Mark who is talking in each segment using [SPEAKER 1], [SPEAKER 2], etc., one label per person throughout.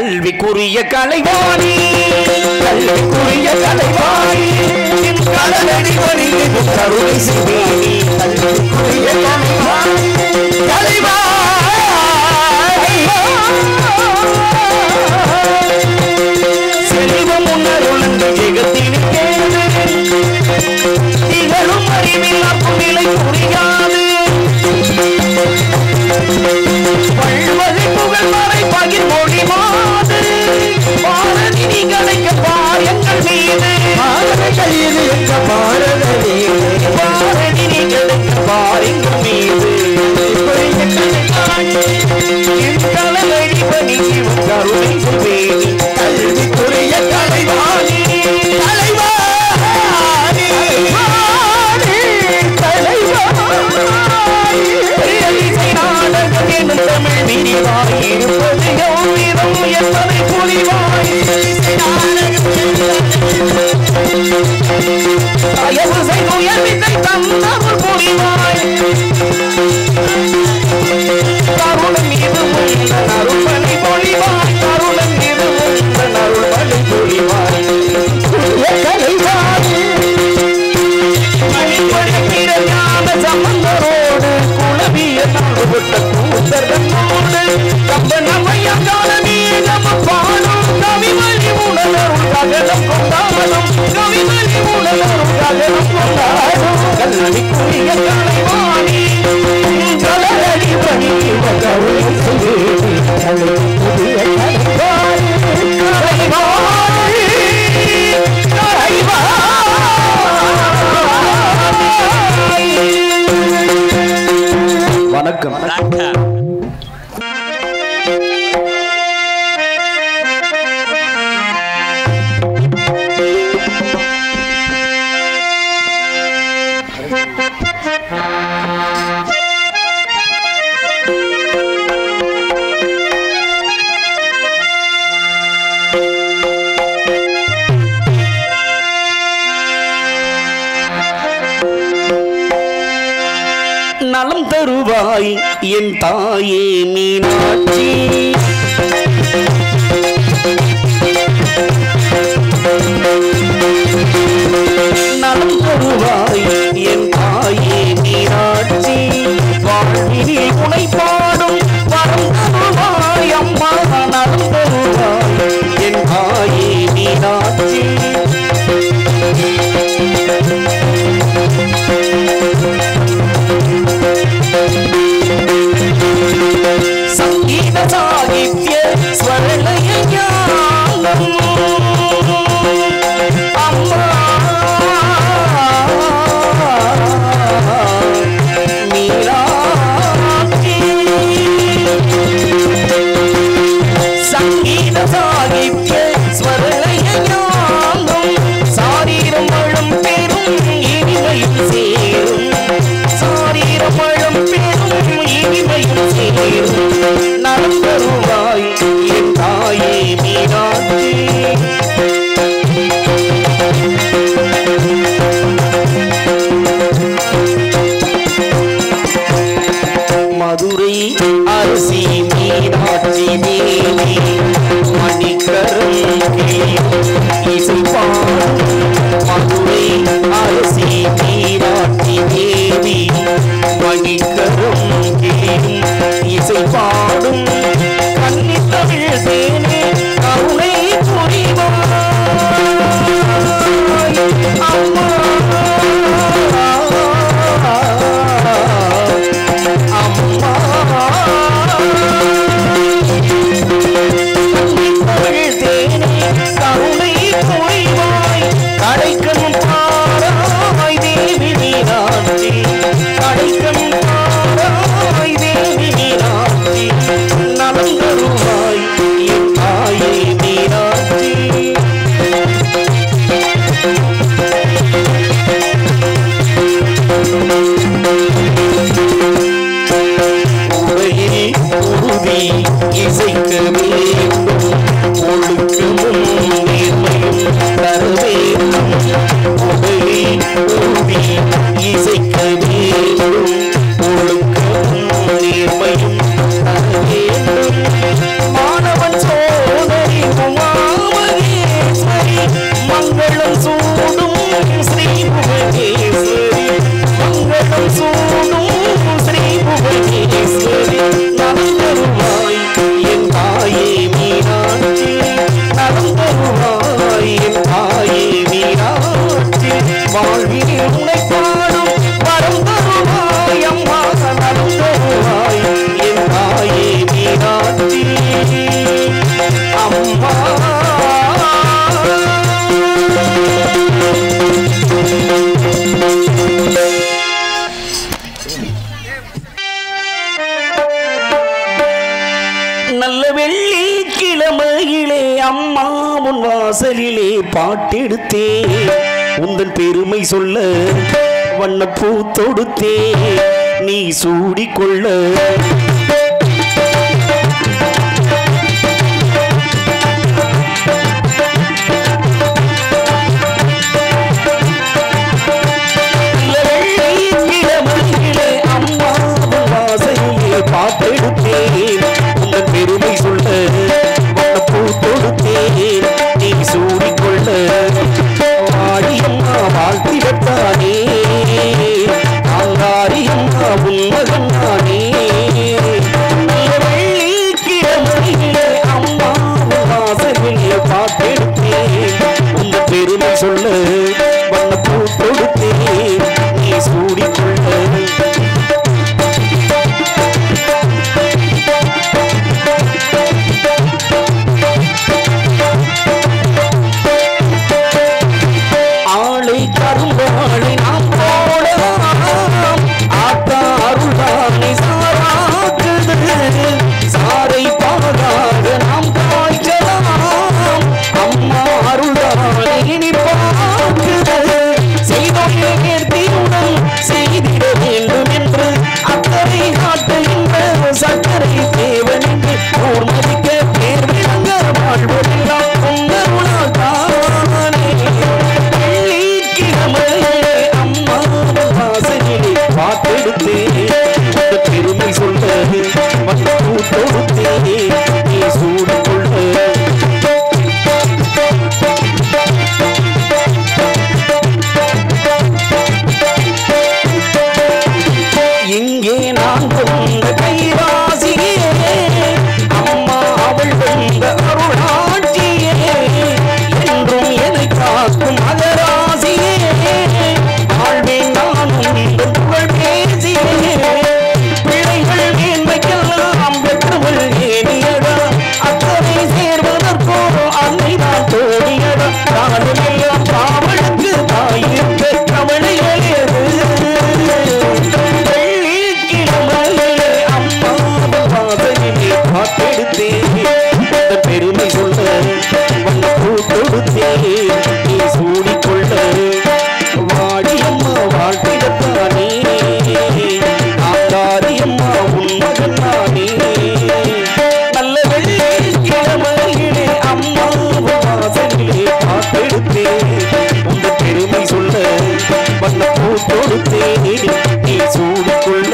[SPEAKER 1] கல்விக்குரிய கலைவாணி கல்விக்குரிய கலைவாணி கடலடி பணிந்து கருணை செய்வேனி கல்விக்குரிய கலைவாணி கலைவாணி செல்வம் உணர்வுழந்து ஜெகத்தினுக்கே திகழும் அறிவில் அப்புநிலை புரியாது பல்வகை புகழ் மறை பகிர் மொழி மாது பாரதி கலைக்க பாயங்கள் மீது கையில் என்ற பாரதி கலைக்க பாருங்கள் மீது கலவழி பணி கருணை செய்வேனி கல்விக்குரிய கலைவாணி கலைவாணி நாடகம் என்னும் தமிழ் விரிவாயிருப்பது எவ்விதம் என்பதை புரிவாய் தயவு செய்து உயர்வித்தை தந்தவர் புரிவாய் கருணம் மீது அருள்பலி பொழிவாய் கருணம் மீது அருள்பலி பொழிவாய் மணிப்படிப்பிரஞான சம்பந்தரோடு குலவிய நாடுபட்ட கூத்தர்களோடு கம்பனமையான நீளம பாடும் கவிமணி உணர்வு ககனம் கொண்டாடும் கவிமணி உணர்வு ககனம் கொண்டாடும் கல்விக்குரிய கலைவாணி கலரடி பணி கருணை செய்வேனி கல்விக்குரிய கலைவாணி கலைவாணி வணக்கம். நலம் தருவாய் என் தாயே மீனாட்சி நலம் தருவாய் என் தாயே மீனாட்சி வாழ்வினில் உனை பாடும் வரம் தருவாய் அம்மா நலம் தருவாய் என் தாயே மீனாட்சி சங்கீத சாகித்ய ஸ்வரலய ஞானம் அம்மா மங்களம் சூடும் ஸ்ரீ புவனேஸ்வரி மங்களம் சூடும் ஸ்ரீ புவனேஸ்வரி நலம் தருவாய் என் தாயே மீனாட்சி நலம் தருவாய் என் தாயே மீனாட்சி வாழ்விலே உனை பாடும் வரம் தருவாய் அம்மா நலம் தருவாய் என் தாயே மீனாட்சி அம்மா நல்ல வெள்ளிக்கிழமையிலே அம்மா உன் வாசலிலே பாட்டெடுத்தே உந்தன் பெருமை சொல்ல வண்ணப்பூ தொடுத்தே நீ சூடிக்கொள்ள பாட்டெடுத்தேன் உங்கள் பெருமை சொல்ல வண்ணப்பூ தொடுத்தேன் நீ சூடிக்கொள்ள வாடியம்மா வாழ்த்திடத்தானே ஆங்காரியம்மா உன்மகன் நானே வெள்ளிக்கிழமையிலே அம்மா வாசலிலே பாட்டெடுத்தேன் உங்கள் பெருமை சொல்ல வண்ணப்பூ தொடுத்தேன் நீ சூடிக்கொள்ள பெருமை சொல்ல வண்ணப்பூ தொடுத்தே நீ சூடிக்கொள்ள இங்கே நான் கொண்ட கைராசியே அம்மா அவள் வந்த அருளாட்சியே என்றும் என்னை காக்கும் அகராசியே வாழ்வேன் நான் உங்கள் புகழ் பேசியே பிள்ளைகள் மேன்மைக்கெல்லாம் பெற்றவள் ஏனியடா அத்தனை சேர்வதற்கோ அன்னை நான் தோழியடா நானும் எல்லாம் காவலுக்கு தாயிருக்க கவலைகளேது வெள்ளிக்கிழமையிலே அம்மா வாசலிலே பாட்டெடுத்தேன் பெருமை சொல்ல வண்ணப்பூ தொடுத்தேன் நீ சூடிக்கொள்ள வாடியம்மா வாழ்த்திடத்தானே ஆங்காரியம்மா உன்மகன் நானே நல்ல வெள்ளிக்கிழமையிலே அம்மா வாசலிலே பாட்டெடுத்தேன் உங்க பெருமை சொல்ல வண்ணப்பூ தொடுத்தேன் நீ சூடிக்கொள்ள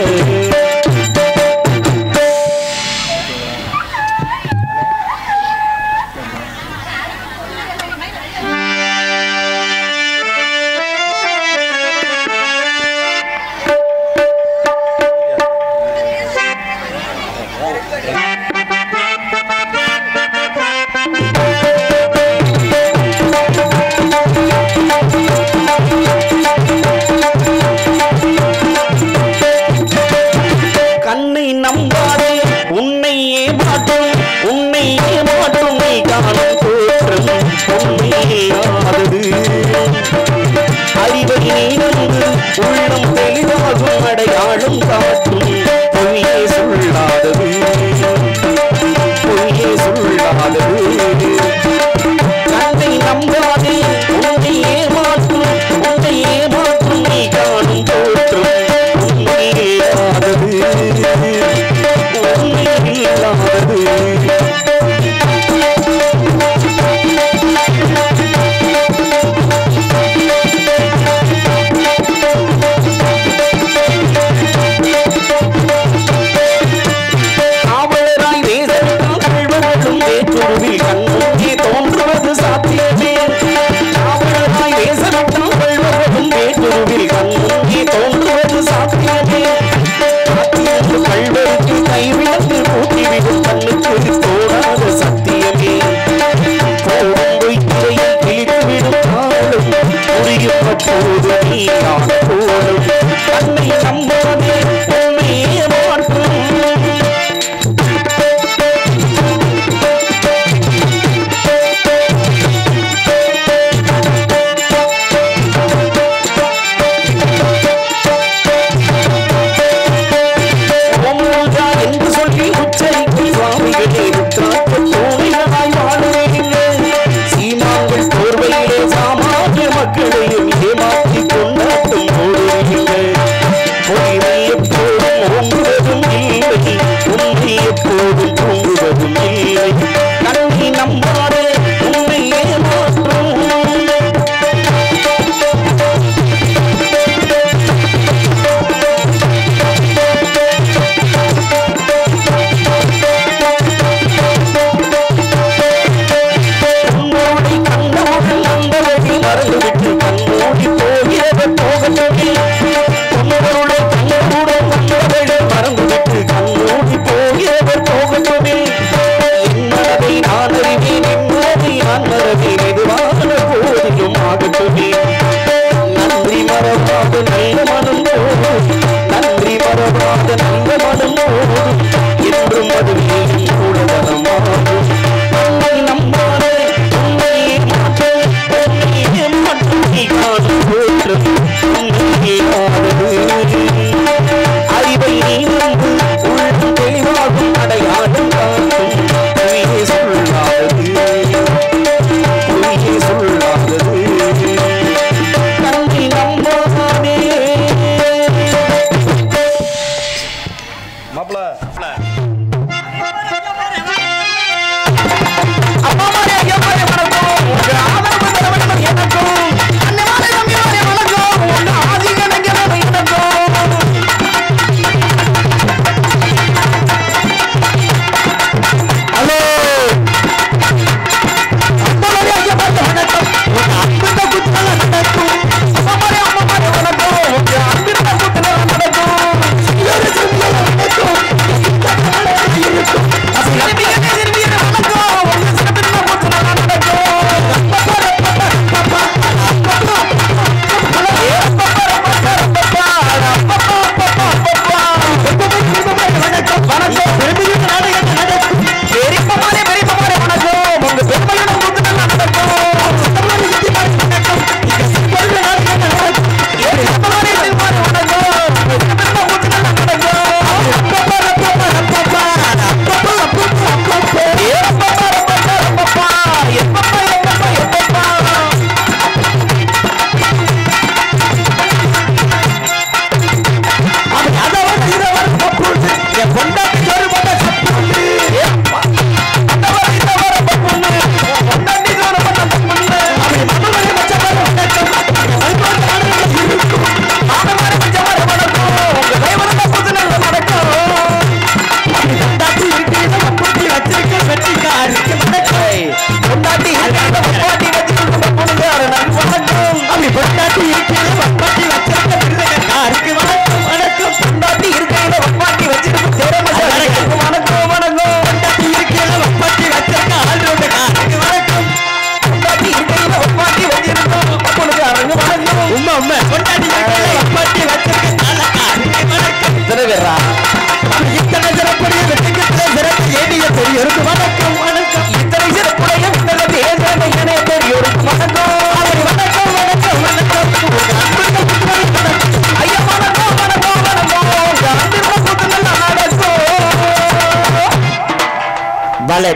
[SPEAKER 1] கண்ணை நம்பாதே உன்னை ஏமாற்றும் உன்னை ஏமாற்றும் நீ காணும் தோற்றம் உண்மை இல்லாதது அறிவை நீ நம்பு உள்ளம் தெளிவாகும் அடையாளம் காட்டும் பொய்யே சொல்லாதது பொய்யே சொல்லாதது கண்ணை நம்பாதே உன்னை ஏமாற்றும் நீ காணும் தோற்றம் உண்மை இல்லாதது உண்மை இல்லாதது எப்போது நீயான போலும் தன்னை நம்பாதே உன்னை ஏமாற்றும் என்று சொல்லி உச்சரிக்கும் சுவாமிகளே உற்றாற்ற தோணிகளாய் வாழுவேன் சீமாங்கள் போர்வையிலே சாமானிய மக்களையும் ஏமாற்றி கொண்டாட்டம் போடுவீர்கள் பொய்மை எப்போதும் ஓங்குவதும் இல்லை உண்மை எப்போதும் தூங்குவதும் இல்லை நன்மை நம்பாதே உண்மை ஏமாற்றும் மறந்துவிட்டு கண்ணோடி போகிறவர் போகட்டுமே உன்னவருடைய கண்ணோட வந்தவர்கள் மறந்துவிட்டு கண்ணோடி போகிறவர் போகட்டுமே என்னதை நான் அறிவேன் என்னதை நான் மறவேன் எதுவான போதிலும் ஆகட்டுமே நன்றி மறவாத நல்ல மனம் போதும் நன்றி மறவாத நல்ல மனம் போதும் என்றும் அது நீயும் கூட வரமாகும் உன்னை நம்பாதே உன்னை மாற்ற அறிவை நீந்து உள்ளம் தெளிவாகும் அடையாளம் காக்கும் பொய்யே சொல்லாதது பொய்யே சொல்லாதது நன்றி நம்பாதே மாப்ள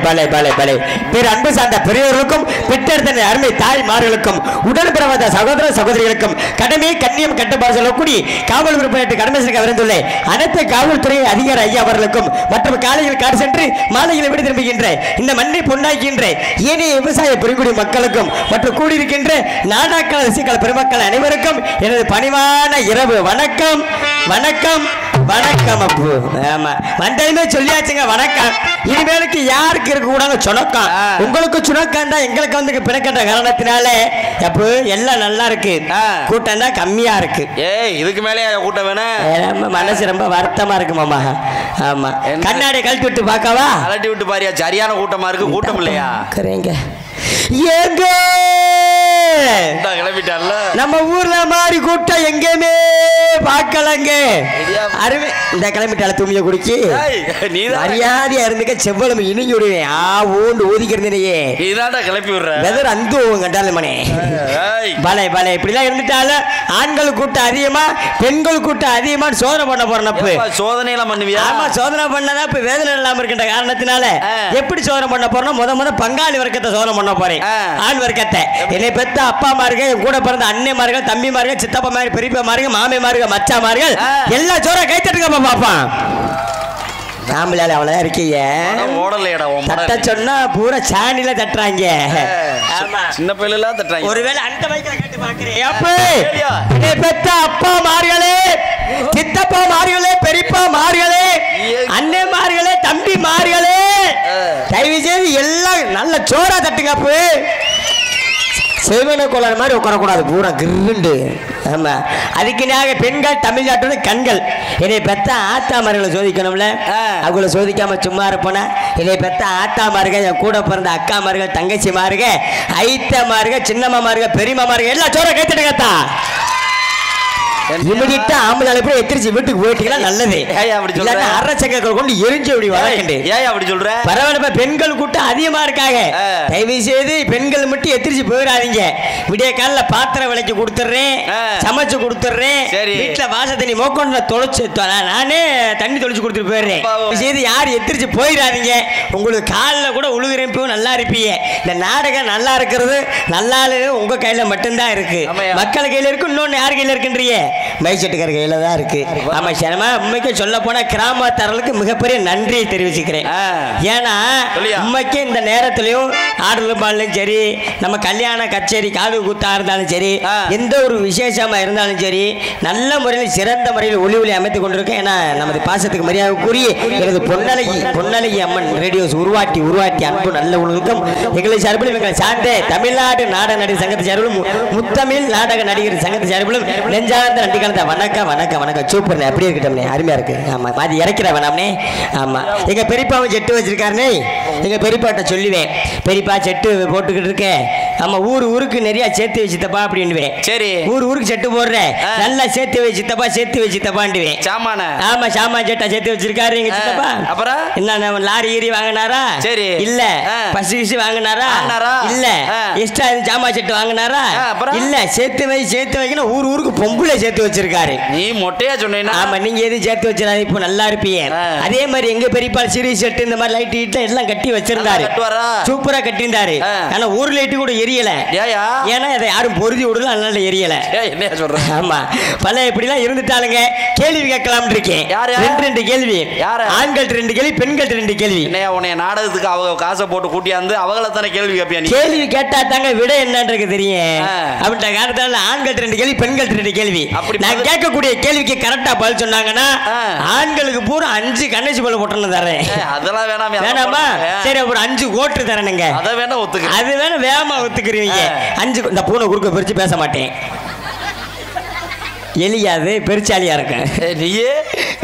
[SPEAKER 2] பலே பலே பலே பேர் அன்பு சார்ந்த பெரியவர்களுக்கும் பெற்றெடுத்த அருமை தாய்மார்களுக்கும் உடல் பிறவாத சகோதர சகோதரிகளுக்கும் கடமை கண்ணியம் கட்டுப்பாடு சொல்லக்கூடிய காவல் உறுப்பினர் கடமை செய்ய விருந்துள்ள அனைத்து காவல்துறை அதிகாரி ஐயா அவர்களுக்கும் மற்றும் காலையில் காடு சென்று மாலையில் விடு திரும்புகின்ற இந்த மண்ணை பொன்னாக்கின்ற ஏனைய விவசாய பெருங்குடி மக்களுக்கும் மற்றும் கூடியிருக்கின்ற நாடாக்கள் ரசிகர்கள் பெருமக்கள் அனைவருக்கும் எனது பணிவான இரவு வணக்கம் வணக்கம் வணக்கம். அப்பு ஆமா வந்ததுமே சொல்லியாச்சுங்க வணக்கம். இனிமேலுக்கு யாருக்கு இருக்க கூடாது சுணக்கம். உங்களுக்கு சுணக்கம் தான் எங்களுக்கு வந்து பிணக்கட்ட காரணத்தினால அப்போ எல்லாம் நல்லா இருக்கு. கூட்டம் தான் கம்மியா இருக்கு.
[SPEAKER 1] இதுக்கு மேலே கூட்டம் வேணும்.
[SPEAKER 2] மனசு ரொம்ப வருத்தமா இருக்கு மாமா. ஆமா கண்ணாடி கழட்டி விட்டு பார்க்கவா?
[SPEAKER 1] கழட்டி விட்டு பாரியா. சரியான கூட்டமா இருக்கு. கூட்டம் இல்லையா?
[SPEAKER 2] எங்க
[SPEAKER 1] கிளம்பிட்டார்ல
[SPEAKER 2] நம்ம ஊர்ல மாதிரி கூட்டம் எங்கேயுமே பார்க்கலங்க. அருமை. இந்த கிளம்பிட்டால துணியை குடிச்சு மரியாதையா இருந்துக்க செவ்வளவு இனிஞ்சு விடுவேன். ஊண்டு ஊதிக்கிறதுனையே
[SPEAKER 1] இதாண்டா கிளப்பி விடுற
[SPEAKER 2] வெதர் அந்த கண்டாலும் மனே பலே பலே இப்படிலாம் இருந்துட்டாலும் ஆண்கள் கூட்டம் அதிகமா பெண்கள் கூட்டம் அதிகமா சோதனை பண்ண போறனப்பு.
[SPEAKER 1] சோதனை எல்லாம் பண்ணுவியா?
[SPEAKER 2] ஆமா, சோதனை பண்ணதான் இப்ப வேதனை இல்லாம இருக்கின்ற காரணத்தினால எப்படி சோதனை பண்ண போறோம்? முத பங்காளி வர்க்கத்தை சோதனை பண்ண போறேன். ஆண் வர்க்கத்தை என்னை பெத்த அப்பா மார்கள், என் கூட பிறந்த அண்ணன்மார்கள், தம்பிமார்கள், சித்தப்பா மார்கள், பெரியப்பா மார்கள், மாமே மார்கள், மச்சா மார்கள் எல்லா சோற கை தட்டுங்க பாப்பான். நாமளால அவ்வளவுதான் இருக்கீங்க. தட்ட சொன்னா பூரா சாணில தட்டுறாங்க.
[SPEAKER 1] சின்ன பிள்ளைல தட்டுறாங்க.
[SPEAKER 2] ஒருவேளை அந்த மைக்கில கேட்டு பாக்குறேன். பெத்த அப்பா மார்களே, சித்தப்பா மார்களே, பெரியப்பா மார்களே, அண்ணன் மார்களே, தம்பி மார்களே, தயவு செய்து எல்லாம் நல்ல சோறா தட்டுங்க. செவன கோளாறு மாதிரி உட்காரக்கூடாது, பூரா கிருண்டு. ஆமா, அதுக்குனாக பெண்கள் தமிழ்நாட்டோட கண்கள். என்னை பெத்த ஆத்தாமார்களை சோதிக்கணும்ல, அவங்கள சோதிக்காம சும்மா இருப்போனா? என்னை பெத்த ஆத்தாமார்கள், என் கூட பிறந்த அக்காமார்கள், தங்கச்சிமார்கள், ஐத்தமார்கள், சின்னம்மாமார்கள், பெரியம்மாமார்கள் எல்லாம் சோற கைத்தட்டுங்கத்தா. இமிடியா ஆம்பளை அழைப்பு எத்திரிச்சு வீட்டுக்கு போயிட்டீங்கன்னா நல்லது. அரசங்கள் கொண்டு எரிஞ்சு அப்படி வரேன்.
[SPEAKER 1] அப்படி சொல்ற
[SPEAKER 2] பரவாயில்ல. பெண்கள் கூட்டம் அதிகமா இருக்காங்க. தயவு செய்து பெண்கள் மட்டும் எத்திரிச்சு போயிடாதீங்க. விடிய காலில பாத்திரம் விலைக்கு கொடுத்துட்றேன், சமைச்சு கொடுத்துட்றேன், வீட்டுல வாச தண்ணி மோக்கொண்டு தொலைச்சு நானே தண்ணி தொலைச்சு கொடுத்துட்டு போயிடுறேன். செய்து யாரும் எத்திரிச்சு போயிடாதீங்க. உங்களுக்கு காலில் கூட உழுகுறப்போ நல்லா இருப்பீங்க. இந்த நாடகம் நல்லா இருக்கிறது நல்லா உங்க கையில மட்டும்தான் இருக்கு. மக்கள் கையில இருக்கு, இன்னொன்னு யார் கையில இருக்குன்றீங்க? மைசெட்டுக்கார கையில தான் இருக்கு. ஆமா, சிரமமா உண்மைக்கு சொல்ல போனா கிராமத்தாரர்களுக்கு மிகப்பெரிய நன்றியை தெரிவிச்சுக்கிறேன். ஏன்னா உண்மைக்கு இந்த நேரத்திலையும் ஆடலும் பாடலும் சரி, நம்ம கல்யாண கச்சேரி காது கூத்தா இருந்தாலும் சரி, எந்த ஒரு விசேஷமா இருந்தாலும் சரி, நல்ல முறையில் சிறந்த முறையில் ஒளி அமைத்துக் கொண்டிருக்கேன். ஏன்னா நமது பாசத்துக்கு மரியாதை கூறி எனது பொன்னழகி அம்மன் ரேடியோஸ் உருவாட்டி அன்பு நல்ல உலகம் எங்களை சார்பில் எங்களை சார்ந்த தமிழ்நாடு நாடக நடிகர் சங்கத்தை சார்பிலும் முத்தமிழ் நாடக நடிகர் சங்கத்தை சார்பிலும் நெஞ்சார்ந்த நன்றி கலந்த வணக்கம் வணக்கம் வணக்கம். சூப்பர், அப்படி இருக்கட்டும், அருமையா இருக்கு. ஆமா, மாதி இறக்கிற வேணாம்னே. ஆமா, எங்க பெரியப்பாவும் செட்டு வச்சிருக்காருனே. எங்க பெரியப்பாட்ட சொல்லுவேன், பெரியப்பா செட்டு போட்டுக்கிட்டு இருக்கேன். ஆமா, ஊருக்கு நிறைய சேர்த்து வச்சுத்தப்பா அப்படின்னுவேன். சரி, ஊருக்கு செட்டு போடுறேன், நல்லா சேர்த்து வச்சுத்தப்பா, சேர்த்து வச்சுத்தப்பான்டுவேன். சாமான ஆமா, சாமான் செட்டா சேர்த்து வச்சிருக்காரு எங்க சித்தப்பா. அப்புறம் என்ன லாரி ஏறி வாங்கினாரா? சரி, இல்ல பஸ் கிசி வாங்கினாரா? இல்ல எக்ஸ்ட்ரா சாமான் செட்டு வாங்கினாரா? இல்ல சேர்த்து வைக்கணும். ஊருக்கு பொம்பளை சேர்த்து வச்சிருக்காரு. நீ மொட்டையா சொன்னீங்க. ஆமா, நீங்க எது சேர்த்து வச்சிருந்தா இப்போ நல்லா இருப்பீங்க. அதே மாதிரி எங்க பெரியப்பா சீரியஸ் செட்டு இந்த மாதிரி லைட் ஹீட்ல எல்லாம் கட்டி வச்சிருந்தாரு. சூப்பரா கட்டியிருந்தாரு. ஆனா ஒரு லைட்டு கூட எரியல. ஏன்னா அதை யாரும் பொருதி விடல, அதனால எரியல. என்ன சொல்றேன்? ஆமா, பல இப்படிலாம் இருந்துட்டாலுங்க. கேள்வி கேட்கலாம் இருக்கேன். ரெண்டு கேள்வி. ஆண்கள் 2 கேள்வி, பெண்கள் 2 கேள்வி. உன்னை நாடகத்துக்கு அவங்க காசை போட்டு கூட்டியாந்து அவங்கள தானே கேள்வி கேட்பியா? கேள்வி கேட்டா தாங்க விட என்னன்றது தெரியும். அப்படின்ற காரணத்தால ஆண்கள் 2 கேள்வி, பெண்கள் 2 கேள்வி. நான் கேட்கக்கூடிய கேள்விக்கு கரெக்டா பதில் சொன்னாங்கன்னா ஆண்களுக்கு பூரா 5 கண்ணச்சி பல்ல போட்டு தரேன். அதெல்லாம் வேணாமா? சரி, ஒரு 5 கோட்டு தரணுங்க. அதை வேணா ஒத்துக்க, அது வேணா வேகமா ஒத்துக்கிறீங்க. 5 இந்த பூனை குறுக்க பிரிச்சு பேச மாட்டேன். எலியாது பெருச்சாலியா இருக்கேன். நீயே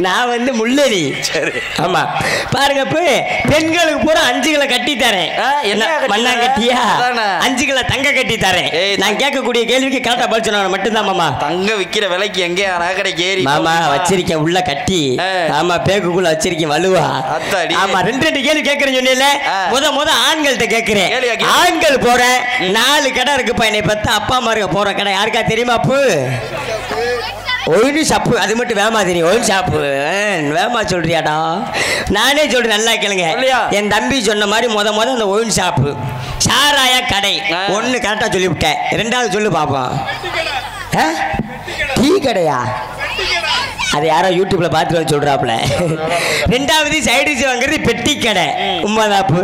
[SPEAKER 2] நான் வந்து முள்ளெலி. சரி, ஆமா, பாருங்க. இப்போ பெண்களுக்கு பூரா 5 கிலோ கட்டி தரேன். மண்ணா கட்டியா 5 கிலோ தங்க கட்டி தரேன். நான் கேட்கக்கூடிய கேள்விக்கு கரெக்டா பதில் சொன்ன மட்டும்தான் மாமா. தங்க விக்கிற விலைக்கு எங்கே நகைக்கடைக்கு ஏறி மாமா வச்சிருக்கேன் உள்ள கட்டி. ஆமா, பேக்குக்குள்ள வச்சிருக்கேன் வலுவா. ஆமா, 2 கேள்வி கேட்கறேன்னு சொன்னீங்கல்ல. முத ஆண்கள்கிட்ட கேட்கிறேன். ஆண்கள் போற 4 கடை இருக்குப்பா. என்னை பத்தி அப்பா அம்மா போற கடை யாருக்கா தெரியுமா? Wine shop. அது மட்டும் வேமா தெரியும். ஒயின் ஷாப்பு வேமா சொல்றியாடா? நானே சொல்றேன், நல்லா கேளுங்க. என் தம்பி சொன்ன மாதிரி முத அந்த ஒயின் ஷாப்பு சாராய கடை. 1 கரெக்டா சொல்லிவிட்டேன். 2வது சொல்லு பாப்போம். டீ கடையா? அது யாரோ யூடியூப்ல பார்த்துட்டு சொல்றாப்புல. 2வது சைடிஸ் வாங்குறது பெட்டி கடை, உண்மைதாப்பு.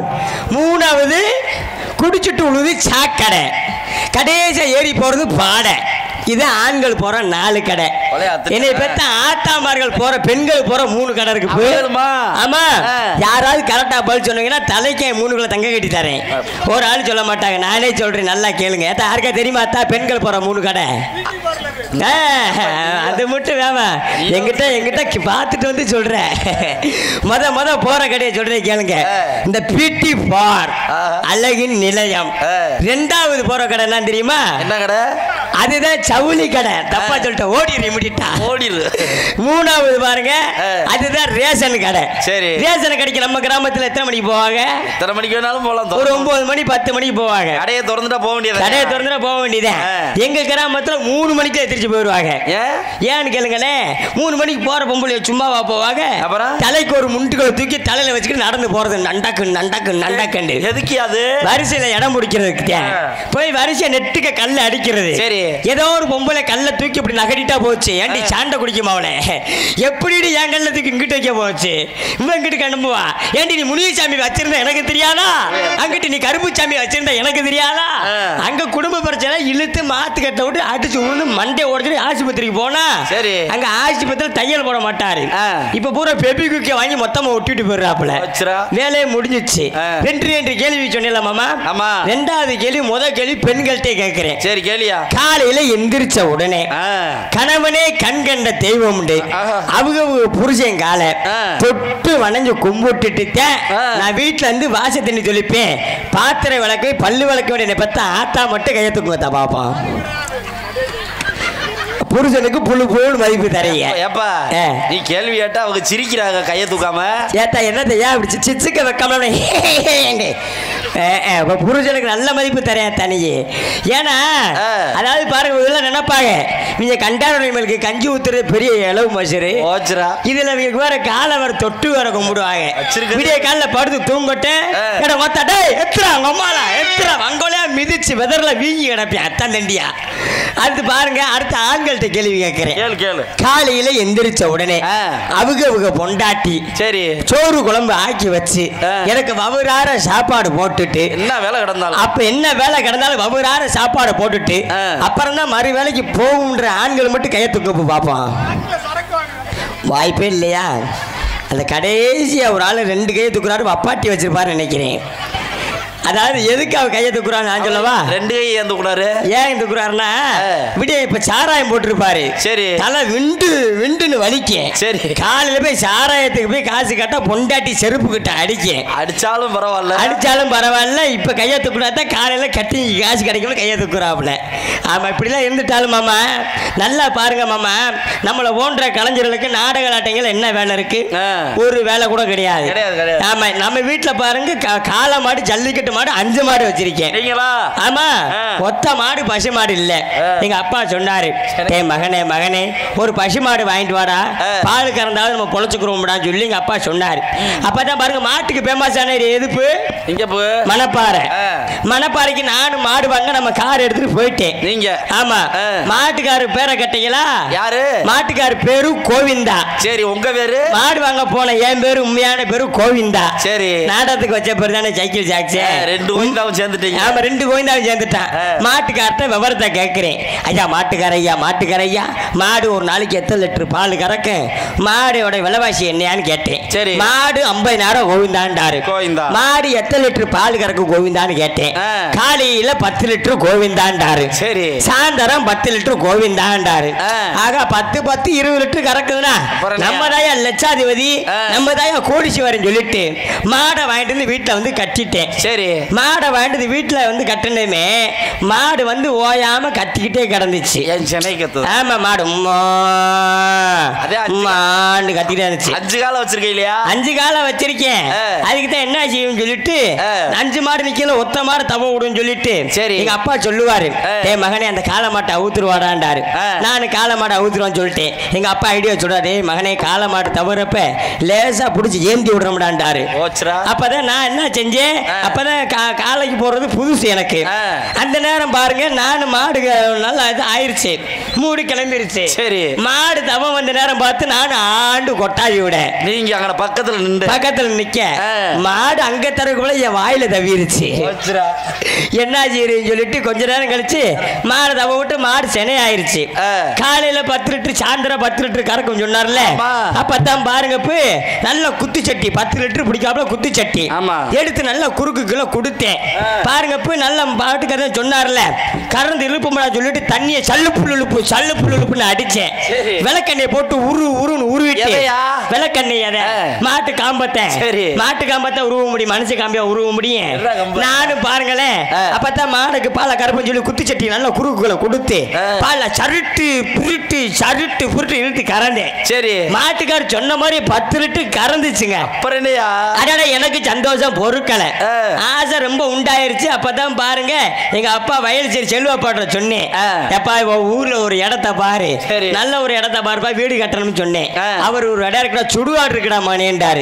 [SPEAKER 2] 3வது குடிச்சிட்டு உழுது சாக்கடை. கடைசியா ஏறி போறது பாடை. இது ஆண்கள் போற 4 கடை. என்னை பெத்த ஆத்தாமார்கள் போற பெண்கள் போற 3 கடை இருக்கு. ஆமா, யாராவது கரெக்டா பதில் சொன்னீங்கன்னா தலைக்கு 3 கிலோ தங்க கட்டி தரேன். ஒரு ஆள் சொல்ல மாட்டாங்க, நானே சொல்றேன், நல்லா கேளுங்க. யாருக்கா தெரியுமா அத்தா பெண்கள் போற 3 கடை? அது மட்டும் வேமா எங்கிட்ட பார்த்துட்டு வந்து சொல்றேன். மொத போற கடையை சொல்றேன் கேளுங்க. இந்த பிடி பார் அழகின் நிலையம். 2வது போற கடை என்ன தெரியுமா?
[SPEAKER 1] என்ன கடை?
[SPEAKER 2] அதுதான் சவுளி கடை. தப்பா சொல்லிட்டேன், ஓடிடு முடிட்டா ஓடிடு. 3வது பாருங்க, அதுதான் ரேஷன் கடை. சரி, ரேஷன் கடைக்கு நம்ம கிராமத்துல எத்தனை மணிக்கு போவாங்க?
[SPEAKER 1] எத்தனை மணிக்கு வேணாலும் போகலாம்.
[SPEAKER 2] ஒரு 9 மணி 10 மணிக்கு போவாங்க. கடையை திறந்துட்டா போக வேண்டியது. கடையை திறந்துட்டா போக வேண்டியது. எங்க கிராமத்துல 3 மணிக்கு திருச்சி போயிடுவாங்க. ஏன்னு கேளுங்களே, 3 மணிக்கு போற பொம்பளை சும்மாவா போவாங்க? தலைக்கு ஒரு முண்டுகளை தூக்கி தலையில வச்சுக்கிட்டு நடந்து போறது. நண்டக்கு
[SPEAKER 1] எதுக்கு? அது
[SPEAKER 2] வரிசையில இடம் பிடிக்கிறதுக்கு போய் வரிசையை நெட்டுக்க கல்ல அடிக்கிறது. சரி, ஏதோ ஒரு பொம்பளை கல்ல தூக்கி இப்படி நகடிட்டா போச்சு. ஏன்டி சாண்டை குடிக்குமா அவளை? எப்படி என் கல்ல தூக்கி இங்கிட்ட வைக்க போச்சு? இவங்கிட்டு கண்டுபுவா. ஏன்டி நீ முனியசாமி வச்சிருந்த எனக்கு தெரியாதா? அங்கிட்டு நீ கருப்பு சாமி வச்சிருந்த எனக்கு தெரியாதா? அங்க குடும்ப பிரச்சனை இழுத்து மாத்து கட்ட விட்டு அடிச்சு உழுந்து மண்டே ஓடிச்சு ஆஸ்பத்திரிக்கு போனா. சரி, அங்க ஆஸ்பத்திரியில் தையல் போட மாட்டாரு. இப்ப பூரா பெபி குக்கி வாங்கி மொத்தமா ஒட்டிட்டு போயிடுறாப்புல. வேலையே முடிஞ்சிச்சு. 2 கேள்வி சொன்னீங்களா மாமா? ஆமா. 2வது கேள்வி, முதல் கேள்வி பெண்கள்கிட்ட கேட்கிறேன். சரி கேளியா. காலையில எந்திரிச்ச உடனே கணவனே கண் கண்ட தெய்வம் உண்டு. அவங்க புருஷன் காலை தொட்டு வணஞ்சு கும்பிட்டுட்டு நான் வீட்டுல இருந்து வாச தண்ணி தொளிப்பேன். பாத்திரை விளக்கு பல்லு விளக்க வேண்டிய பத்த ஆத்தா மட்டும் கையை தூக்குவதா பாப்போம். புருஷனுக்கு புல்லு போடு மதிப்பு தரீங்க. ஏப்பா நீ கேள்வி கேட்டா அவங்க சிரிக்கிறாங்க கையை தூக்காம. ஏத்தா என்னத்தையா அப்படி சிச்சுக்க வைக்காம புருஷனுக்கு நல்ல மதிப்பு தரேன் தனியே. ஏன்னா அதாவது பாருங்க, இதெல்லாம் நினைப்பாங்க நீங்க கண்டாரங்களுக்கு கஞ்சி ஊத்துறது பெரிய இளவு மசரு. இதுல வேற காலை வர தொட்டு வர கும்பிடுவாங்க. விடிய காலில் படுத்து தூங்கட்டேன் எத்திரா அம்மாலா எத்திரா வங்கோலையா மிதிச்சு வெதர்ல வீங்கி கிடப்பேன் அத்தான் தண்டியா. அடுத்து பாருங்க, அடுத்த ஆண்கள்கிட்ட கேள்வி கேட்கிறேன். காலையில எந்திரிச்ச உடனே அவங்க பொண்டாட்டி சரி சோறு குழம்பு ஆக்கி வச்சு எனக்கு வவுறார சாப்பாடு போட்டுட்டு என்ன வேலை கிடந்தாலும் அப்ப என்ன வேலை கிடந்தாலும் வவுறார சாப்பாடு போட்டுட்டு அப்புறம் தான் மறு வேலைக்கு போகுன்ற ஆண்கள் மட்டும் கையை தூக்க பார்ப்போம். வாய்ப்பே இல்லையா? அந்த கடைசியா ஒரு ஆள் 2 கையை தூக்குறாரு, அப்பாட்டி வச்சிருப்பாரு நினைக்கிறேன். அதாவது எதுக்கு அவ கையை தூக்குறான்னு நான் சொல்லவா? 2 கையை ஏன் தூக்குறாரு? ஏன் தூக்குறாருன்னா விடிய இப்ப சாராயம் போட்டிருப்பாரு. சரி, தலை விண்டுன்னு வலிக்க. சரி, காலையில போய் சாராயத்துக்கு போய் காசு கட்டா பொண்டாட்டி செருப்பு கிட்ட அடிச்சாலும் பரவாயில்ல. இப்ப கையை தூக்குறாதான் காலையில கட்டி காசு கிடைக்கணும் கையை தூக்குறாப்புல. ஆமா, இப்படிலாம் இருந்துட்டாலும் மாமா நல்லா பாருங்க மாமா, நம்மள போன்ற கலைஞர்களுக்கு நாடக நாட்டங்கள் என்ன வேலை இருக்கு? ஒரு வேலை கூட கிடையாது. ஆமா, நம்ம வீட்டுல பாருங்க காளை மாடு ஜல்லிக்கட்டு மாடு 5 மாடு வச்சிருக்கேன். ஆமா, ஒத்த மாடு பசு மாடு இல்ல. எங்க அப்பா சொன்னாரு, மகனே ஒரு பசு மாடு வாங்கிட்டு வாடா, பால் கறந்தாவது நம்ம பொழைச்சுக்கிறோம்டா சொல்லி எங்க அப்பா சொன்னாரு. அப்பதான் பாருங்க மாட்டுக்கு பேமஸான எதுப்பு மணப்பாறைக்கு நானும் மாடு வாங்க நம்ம கார் எடுத்துட்டு போயிட்டேன். நீங்க ஆமா, மாட்டுக்காரு பேரை கட்டீங்களா? யாரு? மாட்டுக்காரு பேரு கோவிந்தா. சரி, உங்க பேரு? மாடு வாங்க போன என் பேரு உண்மையான பேரு கோவிந்தா. சரி, நாடகத்துக்கு வச்ச பேரு தானே சைக்கிள் ஜாக்ஸ். 2 கோவிந்தாவும் சேர்ந்துட்டீங்க. ஆமா, 2 கோவிந்தாவும் சேர்ந்துட்டான். மாட்டுக்கார்ட்ட விவரத்தை கேட்கிறேன். ஐயா மாட்டுக்காரையா மாடு ஒரு நாளைக்கு எத்தனை லிட்டர் பால் கறக்க? மாடோட விலைவாசி என்னையான்னு கேட்டேன். சரி, மாடு 50,000 கோவிந்தாண்டாரு. மாடு எத்தனை லிட்டர் பால் கறக்கு கோவிந்தான்னு கேட்டேன். காலையில 10 லிட்டர் கோவிந்தாண்டாரு. சரி, சாயந்தரம் 10 லிட்டர் கோவிந்தாண்டாரு. ஆக 10 20 லிட்டர் கறக்குதுன்னா நம்ம தாயா லட்சாதிபதி, நம்ம தாயா கோடீஸ்வரன் சொல்லிட்டு மாடை வாங்கிட்டு வந்து வீட்டுல வந்து கட்டிட்டேன். சரி, மாடை வாங்கிட்டு வீட்டுல வந்து கட்டினதுமே மாடு வந்து ஓயாம கத்திக்கிட்டே கிடந்துச்சு. ஆமா, மாடு கத்திக்கிட்டே இருந்துச்சு. 5 காலை வச்சிருக்கேன் இல்லையா? 5 காலை வச்சிருக்கேன். அதுக்குதான் என்ன செய்யும் சொல்லிட்டு 5 மாடு நிக்கல, ஒத்த மாடு தவ விடும் சொல்லிட்டு சரி எங்க அப்பா சொல்லுவாரு, மகனே அந்த காளை மாட்டை அவுத்துருவாடாண்டாரு. நானு காளை மாடை அவுத்துருவான்னு சொல்லிட்டேன். எங்க அப்பா ஐடியா சொல்றாரு, மகனே காளை மாடு தவறப்ப லேசா புடிச்சு ஏந்தி விடுறோம்டாண்டாரு. அப்பதான் நான் என்ன செஞ்சேன், அப்பதான் காலைக்கு போறது புதுசு எனக்கு. அந்த நேரம் பாருங்க, நானும் மாடு நல்லா இது ஆயிடுச்சு. மூடு கிளம்பிருச்சு.
[SPEAKER 1] சரி.
[SPEAKER 2] மாடு தவம் வந்த நேரம் பார்த்து நான் ஆண்டு கொட்டாவி விட
[SPEAKER 1] நீங்க அங்க
[SPEAKER 2] பக்கத்துல நிக்க மாடு அங்க தரக்குள்ள என் வாயில தவிருச்சு. என்னாச்சுன்னு சொல்லிட்டு கொஞ்ச நேரம் கழிச்சு மாடு தவ விட்டு மாடு செனை ஆயிருச்சு. காலையில 10 லிட்டர் சாயந்தரம் 10 லிட்டர் கறக்கும் சொன்னார்ல. அப்பதான் பாருங்க நல்ல குத்து சட்டி 10 லிட்டர் பிடிக்காம குத்து சட்டி எடுத்து நல்ல குறுக்குள்ள கொடுத்தேன். பாருங்க நல்ல பாட்டுக்கு சொன்னார்ல கறந்து இழுப்புமா சொல்லிட்டு தண்ணியை சல்லு புல்லுப்புன்னு அடிச்சேன். விளக்கெண்ணெய் போட்டு உருவிட்டு விளக்கெண்ணெய் அதை மாட்டு காம்பத்தை உருவ முடியும், மனுஷ காம்பியா உருவ முடியும். நானும் பாருங்களேன் அப்பதான் மாடுக்கு பாலை கருப்புன்னு சொல்லி குத்து சட்டி நல்ல குறுக்குள்ள கொடுத்து பால சருட்டு புருட்டு இழுத்து கறந்தேன். சரி. மாட்டுக்கார் சொன்ன மாதிரி 10 லிட்டர் கறந்துச்சுங்க. அடடா எனக்கு சந்தோஷம் பொறுக்கல, ஆசை ரொம்ப உண்டாயிருச்சு. அப்பதான் பாருங்க எங்க அப்பா வயல் சரி செல்வா பாடுற சொன்னேன். எப்பா ஊர்ல ஒரு இடத்த பாரு, நல்ல ஒரு இடத்த பாருப்பா, வீடு கட்டணும்னு சொன்னேன். அவர் ஒரு இடம் இருக்குடா, சுடுகாடு இருக்குடா மகனேன்டாரு.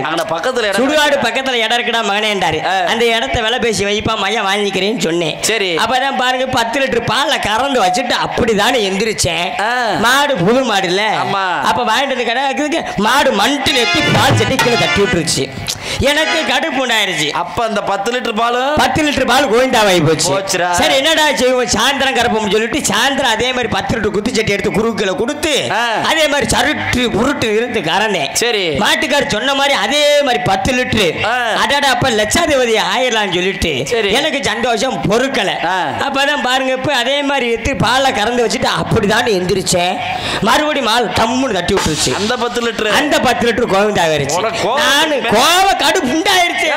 [SPEAKER 2] சுடுகாடு பக்கத்துல இடம் இருக்குடா மகனேன்டாரு. அந்த இடத்த விலை பேசி வைப்பா மையம் வாங்கிக்கிறேன்னு சொன்னேன். சரி. அப்பதான் பாருங்க 10 லிட்டர் பால்ல கறந்து வச்சுட்டு அப்படிதானே எந்திரிச்சேன். மாடு புது மாடு இல்ல, அப்ப வாங்கிட்டு வந்து கடை மாடு மண்ட்டு நெத்தி பால் சட்டி கீழே தட்டி விட்டுருச்சு. எனக்கு கடுப்பு உண்டாயிருச்சு. அப்ப அந்த 10 லிட்டர் பால் கோவிந்தாவாகி போச்சு. சரி என்னடா செய்வோம், சாயந்தரம் கறப்போம் சொல்லிட்டு சாயந்தரம் அதே மாதிரி 10 லிட்டர் குத்து சட்டி எடுத்து குறுக்குல கொடுத்து அதே மாதிரி சருட்டு புருட்டு இருந்து கறந்தேன். சரி. மாட்டுக்கார் சொன்ன மாதிரி அதே மாதிரி 10 லிட்டர் அடடா அப்ப லட்சாதிபதி ஆயிரலாம்னு சொல்லிட்டு எனக்கு சந்தோஷம் பொறுக்கல. அப்பதான் பாருங்க இப்ப அதே மாதிரி எடுத்து பாலை கறந்து வச்சுட்டு அப்படிதான் எந்திரிச்சேன். மறுபடியும் மால் தம்முன்னு தட்டி விட்டுருச்சு. அந்த 10 லிட்டர் கோவிந்தாயிருச்சு. நானு கோவ கடுப்பு உண்டாயிருச்சு.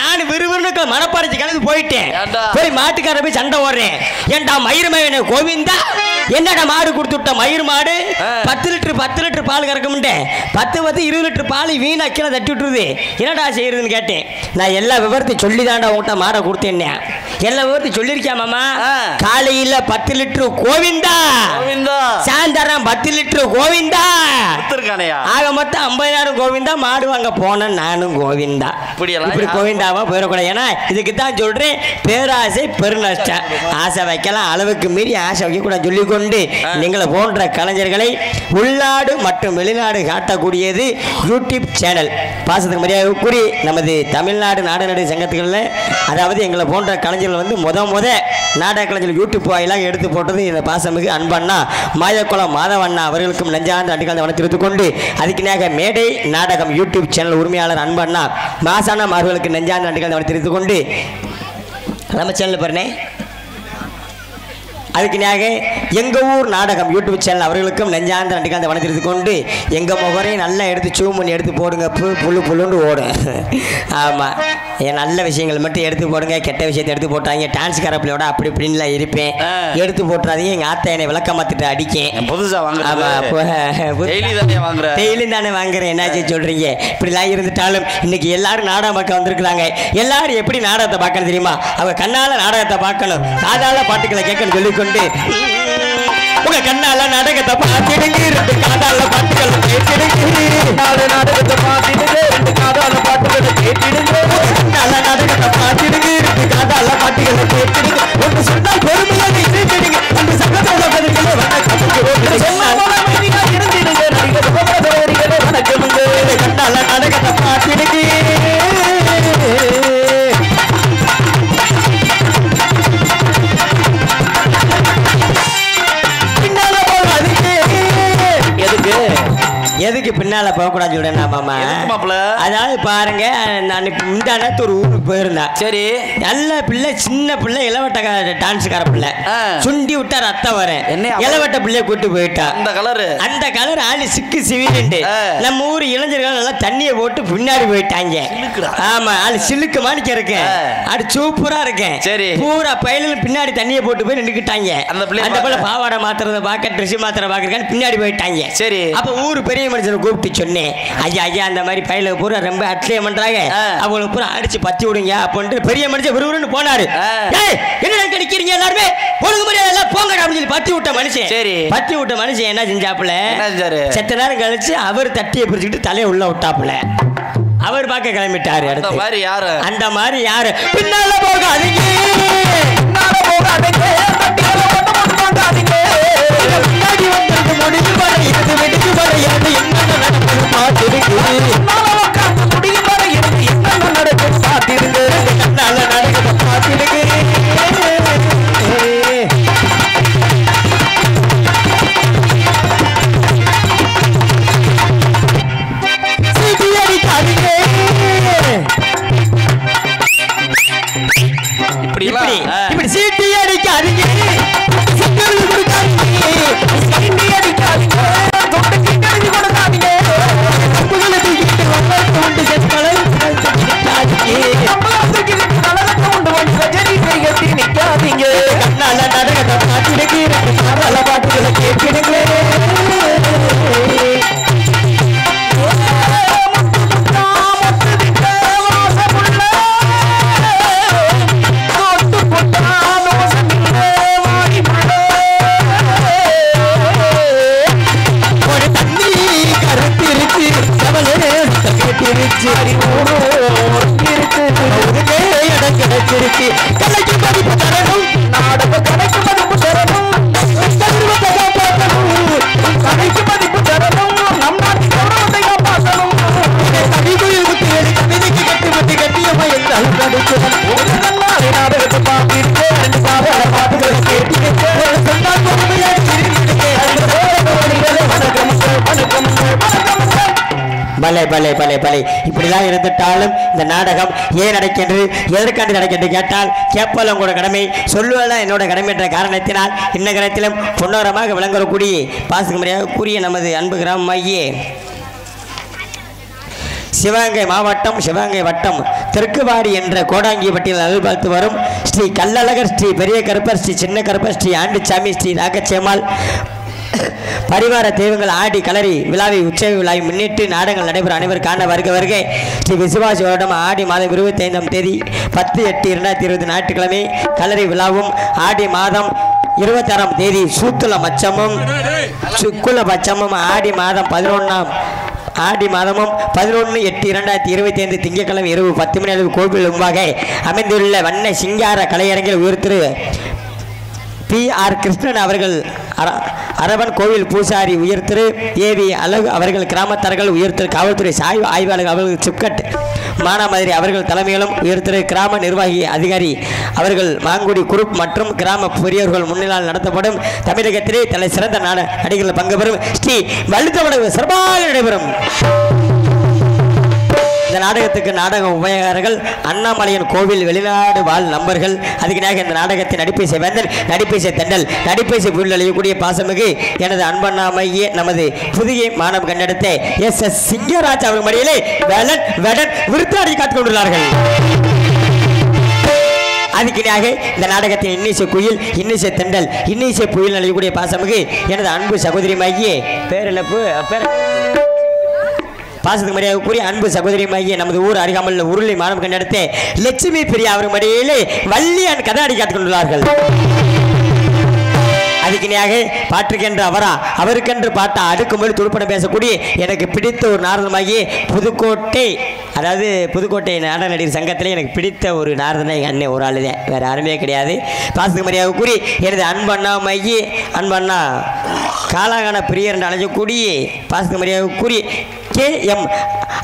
[SPEAKER 2] நானு விறுவிறுன்னு மனப்பாறைச்சு கிளம்பி போயிட்டேன். போய் மாட்டுக்கார போய் சண்டை ஓடுறேன். ஏன்டா மயிர்மயனே கோவிந்தா, என்னடா மாடு கொடுத்துட்ட மயிர் மாடு 10 லிட்டர் பால் கறக்கும்ட்டேன். 10 20 லிட்டர் பால் வீணா கீழே தட்டி விட்டுருது, என்னடா செய்யறதுன்னு கேட்டேன். நான் எல்லா விவரத்தையும் சொல்லி தாண்டா உங்கள்கிட்ட மாடை கொடுத்தேன். எல்லா விவரத்தையும் சொல்லியிருக்கியா மாமா? காலையில 10 லிட்டர் கோவிந்தா, சாயந்தரம் 10 லிட்டர் கோவிந்தா, ஆக மொத்தம் 50,000 கோவிந்தா. மாடு வாங்க போன நானும் கோவிந்தா. இப்படி கோவிந்தாவா போயிடக்கூடாது. ஏன்னா இதுக்கு தான் சொல்றேன், பேராசை பெருநஷ்டம். ஆசை வைக்கலாம், அளவுக்கு மீறி ஆசை வைக்கக்கூடாது சொல்லிக்கொண்டு நீங்களை போன்ற கலைஞர்களை உள்நாடு மற்றும் வெளிநாடு காட்டக்கூடியது யூடியூப் சேனல். பாசத்துக்கு மரியாதை கூறி நமது தமிழ்நாடு நாடக சங்கத்துகளில், அதாவது எங்களை போன்ற கலைஞர்கள் வந்து முத நாடக கலைஞர்கள் யூடியூப் வாயிலாக எடுத்து போட்டது இந்த பாசமிகு அன்பண்ணா மாயக்குளம் மாதவண்ணா அவர்களுக்கும் நெஞ்சார்ந்த அடிக்கால வளர்த்திருத்துக் கொண்டு அதுக்கு நேக மேடை நாடகம் யூடியூப் சேனல் உரிமையாளர் அன்பண்ணா மாசானா அவர்களுக்கு நெஞ்சார்ந்த அடிக்கால வளர்த்திருத்துக் கொண்டு நம்ம சேனல் பாருனே. அதுக்கு நேக எங்க ஊர் நாடகம் யூடியூப் சேனல் அவர்களுக்கும் நெஞ்சார்ந்த நன்றிக்காந்த வணக்கத்தை கொண்டு எங்க முகரையும் நல்லா எடுத்து சூம் பண்ணி எடுத்து போடுங்க. புல்லுன்னு ஓடும். ஆமா, நல்ல விஷயங்கள் மட்டும் எடுத்து போடுங்க, கெட்ட விஷயத்தை எடுத்து போட்டாங்க. டான்ஸ் கரப்பிலோட அப்படி இப்படின்லாம் இருப்பேன், எடுத்து போட்டுறாதீங்க. எங்க ஆத்தா என்னை விளக்க மாத்திட்டு அடிக்கேன். புதுசா டெய்லியும் தானே வாங்குறேன். என்னாச்சு சொல்றீங்க? இப்படிலாம் இருந்துட்டாலும் இன்னைக்கு எல்லாரும் நாடகம் பார்க்க வந்திருக்கிறாங்க. எல்லாரும் எப்படி நாடகத்தை பார்க்கணும் தெரியுமா? அவங்க கண்ணால நாடகத்தை பார்க்கணும், காதால பாட்டுக்களை கேட்கணும் சொல்லி உங்க கண்ணால நாடகத்தை பார்த்துடுங்க, 2 காதால பாட்டுகளை கேட்டுடுங்க. நாடகத்தை பார்த்துடுங்க, 2 காதால பாட்டுகளை கேட்டுடுங்க. கண்ணால நாடகத்தை பார்த்துடுங்க, 2 காதால பாட்டுகளை கேட்டுடுங்க. ஒன்று சொன்னால் பொறுமையாக இருந்துடுங்க. அந்த சங்கத்தோட பதில்களை வணக்கம். கண்ணால நாடகத்தை பார்த்துடுங்க. எதுக்கு பின்னால போகக்கூடாது சொல்றேன் மாமா? அதாவது பாருங்க, நான் இந்த ஒரு ஊருக்கு போயிருந்தேன். சரி, நல்ல பிள்ளை, சின்ன பிள்ளை, இளவட்ட டான்ஸ்கார பிள்ளை, சுண்டி விட்டா ரத்தம் வர இளவட்ட பிள்ளைய கூட்டு போயிட்டா. அந்த கலர் ஆளு சிக்கு சிவிட்டு நம்ம ஊர் இளைஞர்கள் நல்லா தண்ணியை போட்டு பின்னாடி போயிட்டாங்க. ஆமா, ஆளு சிலுக்கு மாணிக்க இருக்கேன், அது சூப்பரா இருக்கேன். சரி, பூரா பயிலும் பின்னாடி தண்ணியை போட்டு போய் நின்றுக்கிட்டாங்க. அந்த பிள்ளை பாவாடை மாத்திரத பார்க்க, ட்ரெஸ் மாத்திர பாக்குறேன் பின்னாடி போயிட்டாங்க. சரி, அப்ப ஊரு பெரிய மனுஷனை கூப்பிட்டு சொன்னேன், ஐயா அந்த மாதிரி பயில பூரா ரொம்ப அட்லயம் பண்றாங்க, அவங்களுக்கு பூரா அடிச்சு பத்தி விடுங்க அப்படின்ட்டு பெரிய மனுஷன் விறுவிறுன்னு போனாரு. என்ன கிடைக்கிறீங்க எல்லாருமே ஒழுங்கு முறையா எல்லாம் போங்க அப்படின்னு சொல்லி பத்தி விட்ட மனுஷன். சரி, பத்தி விட்ட மனுஷன் என்ன செஞ்சாப்புல, செத்த நேரம் கழிச்சு அவர் தட்டியை பிடிச்சிக்கிட்டு தலையை உள்ள விட்டாப்புல. அவர் பார்க்க கிளம்பிட்டாரு. அந்த மாதிரி யாரு பின்னால போகாதீங்க, பின்னால போகாதீங்க, பலே பலே பலே பலே. இப்படிதான் இருந்துட்டாலும் இந்த நாடகம் ஏன் நடக்கின்றது, எதற்காண்டி நடக்கின்றது கேட்டால் கேட்பதும் கூட கடமை, சொல்லுவதுதான் என்னோட கடமை என்ற காரணத்தினால் இன்னகரத்திலும் பொன்னோரமாக விளங்கக்கூடிய பாசுக்கு முறையாக கூறிய நமது அன்பு கிராமமாகியே சிவகங்கை மாவட்டம் சிவகங்கை வட்டம் தெற்குவாடி என்ற கோடாங்கிப்பட்டியில் அருள்பார்த்து வரும் ஸ்ரீ கல்லழகர், ஸ்ரீ பெரிய கருப்பர், ஸ்ரீ சின்ன கருப்பர், ஸ்ரீ ஆண்டிச்சாமி, ஸ்ரீ ராகச்சேமால் பரிவார தெய்வங்கள் ஆடி கலரி விழாவை உற்சவ விழாவை முன்னிட்டு நாடகங்கள் நடைபெறும். அனைவரும் காண வருகை. ஸ்ரீ விசுவாசி வருடம் ஆடி மாதம் 25ஆம் தேதி 10/8/2020 ஞாயிற்றுக்கிழமை கலரி விழாவும், ஆடி மாதம் 26ஆம் தேதி சூத்துள மச்சமும் சுக்குல பட்சமும், ஆடி மாதமும் 11/8/2025 திங்கட்கிழமை இரவு 10 மணி அளவு கோவில் முன்பாக அமைந்துள்ள வண்ண சிங்கார கலையரங்கில் உயர்த்திரு PR கிருஷ்ணன் அவர்கள், அரவன் கோவில் பூசாரி உயர்த்திரு ஏவி அழகு அவர்கள், கிராமத்தார்கள் உயர்த்திரு காவல்துறை சாய்வு ஆய்வாளர்கள் அவர்கள், சிப்கட் மானாமதுரை அவர்கள் தலைமையிலும் உயர்த்திரு கிராம நிர்வாகி அதிகாரி அவர்கள், மாங்குடி குரூப் மற்றும் கிராம பெரியவர்கள் முன்னிலையில் நடத்தப்படும் தமிழகத்திலே தலை சிறந்த நடிகர்கள் பங்கு பெறும் ஸ்ரீ வள்ளுத்தமிழக சிறப்பாக நடைபெறும். இந்த நாடகத்துக்கு நாடக உபயோகர்கள் அண்ணாமலையன் கோவில் வெளிநாடு வாழ் நண்பர்கள். அதுக்கு இந்த நாடகத்தின் நடிப்பேசை வேந்தன், நடிப்பேசை தெண்டல், நடிப்பேசை புயல் அழியக்கூடிய பாசமிகு எனது அன்பண்ணாமையே நமது புதிய மாணவ கண்டெடுத்த SS சிங்கராஜ் அவர்கள் மடியிலே வேலன் வேடன் விருத்தாடி காத்துக் கொண்டுள்ளார்கள். அதுக்கினாக இந்த நாடகத்தின் இன்னிசை குயில், இன்னிசை தெண்டல், இன்னிசை புயல் அழியக்கூடிய பாசமிகு எனது அன்பு சகோதரி மையே பேரிழப்பு பாசத்துக்கு மரியாதை கூறிய அன்பு சகோதரியுமாகிய நமது ஊர் அருகாமல் உருளை மாணவ கண்டெடுத்த லட்சுமி பிரியா அவர் மடியிலே வள்ளியான் கதாடி காத்துக் கொண்டுள்ளார்கள். அதுக்கினியாக பாட்டுக்கென்று அவருக்கென்று பாட்டா அடுக்கும்போது துடுப்படம் பேசக்கூடிய எனக்கு பிடித்த ஒரு நாரதமாகிய புதுக்கோட்டை, அதாவது புதுக்கோட்டை நாடக நடிகர் சங்கத்திலே எனக்கு பிடித்த ஒரு நாரதனை எங்கள் அண்ணன் ஒரு ஆள் தான், வேறு யாருமே கிடையாது. பாசத்துக்கு மரியாதை கூறி எனது அன்பண்ணாமாகிய அன்பண்ணா காலாகான பிரியர் என்று அழைக்கக்கூடிய பாசத்துக்கு மரியாதை கூறி KM